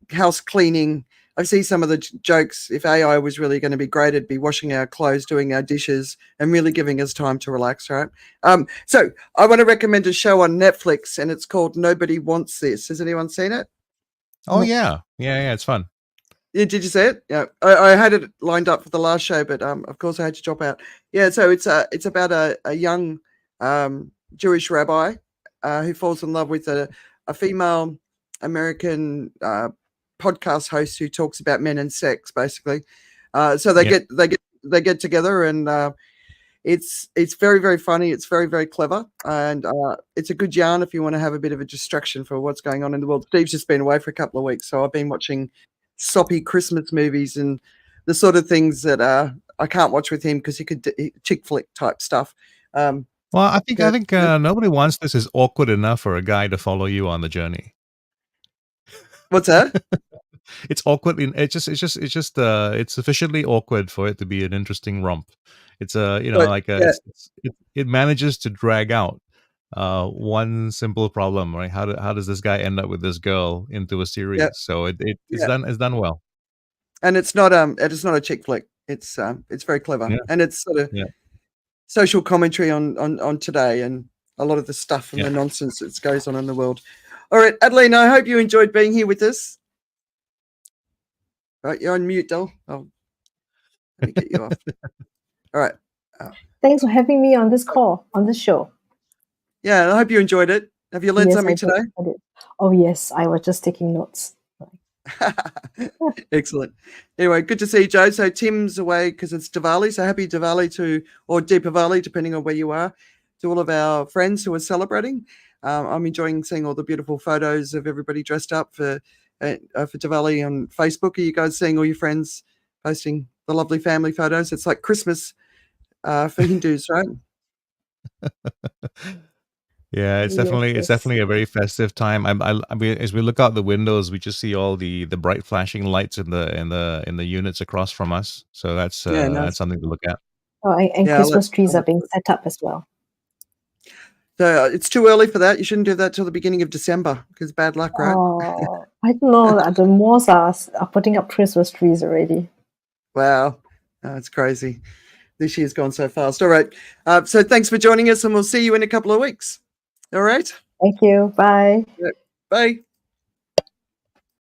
house cleaning. I see some of the jokes. If AI was really going to be great, it'd be washing our clothes, doing our dishes, and really giving us time to relax, right? So I want to recommend a show on Netflix, and it's called Nobody Wants This. Has anyone seen it? Oh, yeah, it's fun. Yeah, did you see it? Yeah, I had it lined up for the last show, but of course I had to drop out. Yeah, so it's about a young Jewish rabbi who falls in love with a female American podcast host who talks about men and sex, basically. So they get together, and it's very, very funny. It's very, very clever, and it's a good yarn if you want to have a bit of a distraction for what's going on in the world. Steve's just been away for a couple of weeks, so I've been watching soppy Christmas movies and the sort of things that I can't watch with him because he could chick flick type stuff. Well, I think nobody wants this is awkward enough for a guy to follow you on the journey. What's that? It's awkward. It's sufficiently awkward for it to be an interesting romp. It's it manages to drag out one simple problem, right? How does this guy end up with this girl into a series? So it's done well. And it's not a chick flick. It's very clever, and it's sort of social commentary on today and a lot of the stuff and the nonsense that goes on in the world. All right, Adeline, I hope you enjoyed being here with us. Right, you're on mute, Del. Let me get you off. All right. Thanks for having me on this call, on this show. Yeah, I hope you enjoyed it. Have you learned something today? I did. Oh, yes. I was just taking notes. Excellent. Anyway, good to see you, Joe. So Tim's away because it's Diwali. So happy Diwali or Deepavali, depending on where you are, to all of our friends who are celebrating. I'm enjoying seeing all the beautiful photos of everybody dressed up for Diwali on Facebook. Are you guys seeing all your friends posting the lovely family photos? It's like Christmas for Hindus, right? Yeah, it's definitely a very festive time. I mean, as we look out the windows, we just see all the bright flashing lights in the units across from us. So that's something to look at. Oh, and Christmas trees are being set up as well. So it's too early for that. You shouldn't do that till the beginning of December because bad luck, right? Oh, I don't know. The malls are putting up Christmas trees already. Wow, it's crazy. This year's gone so fast. All right. So thanks for joining us, and we'll see you in a couple of weeks. All right. Thank you. Bye. Bye.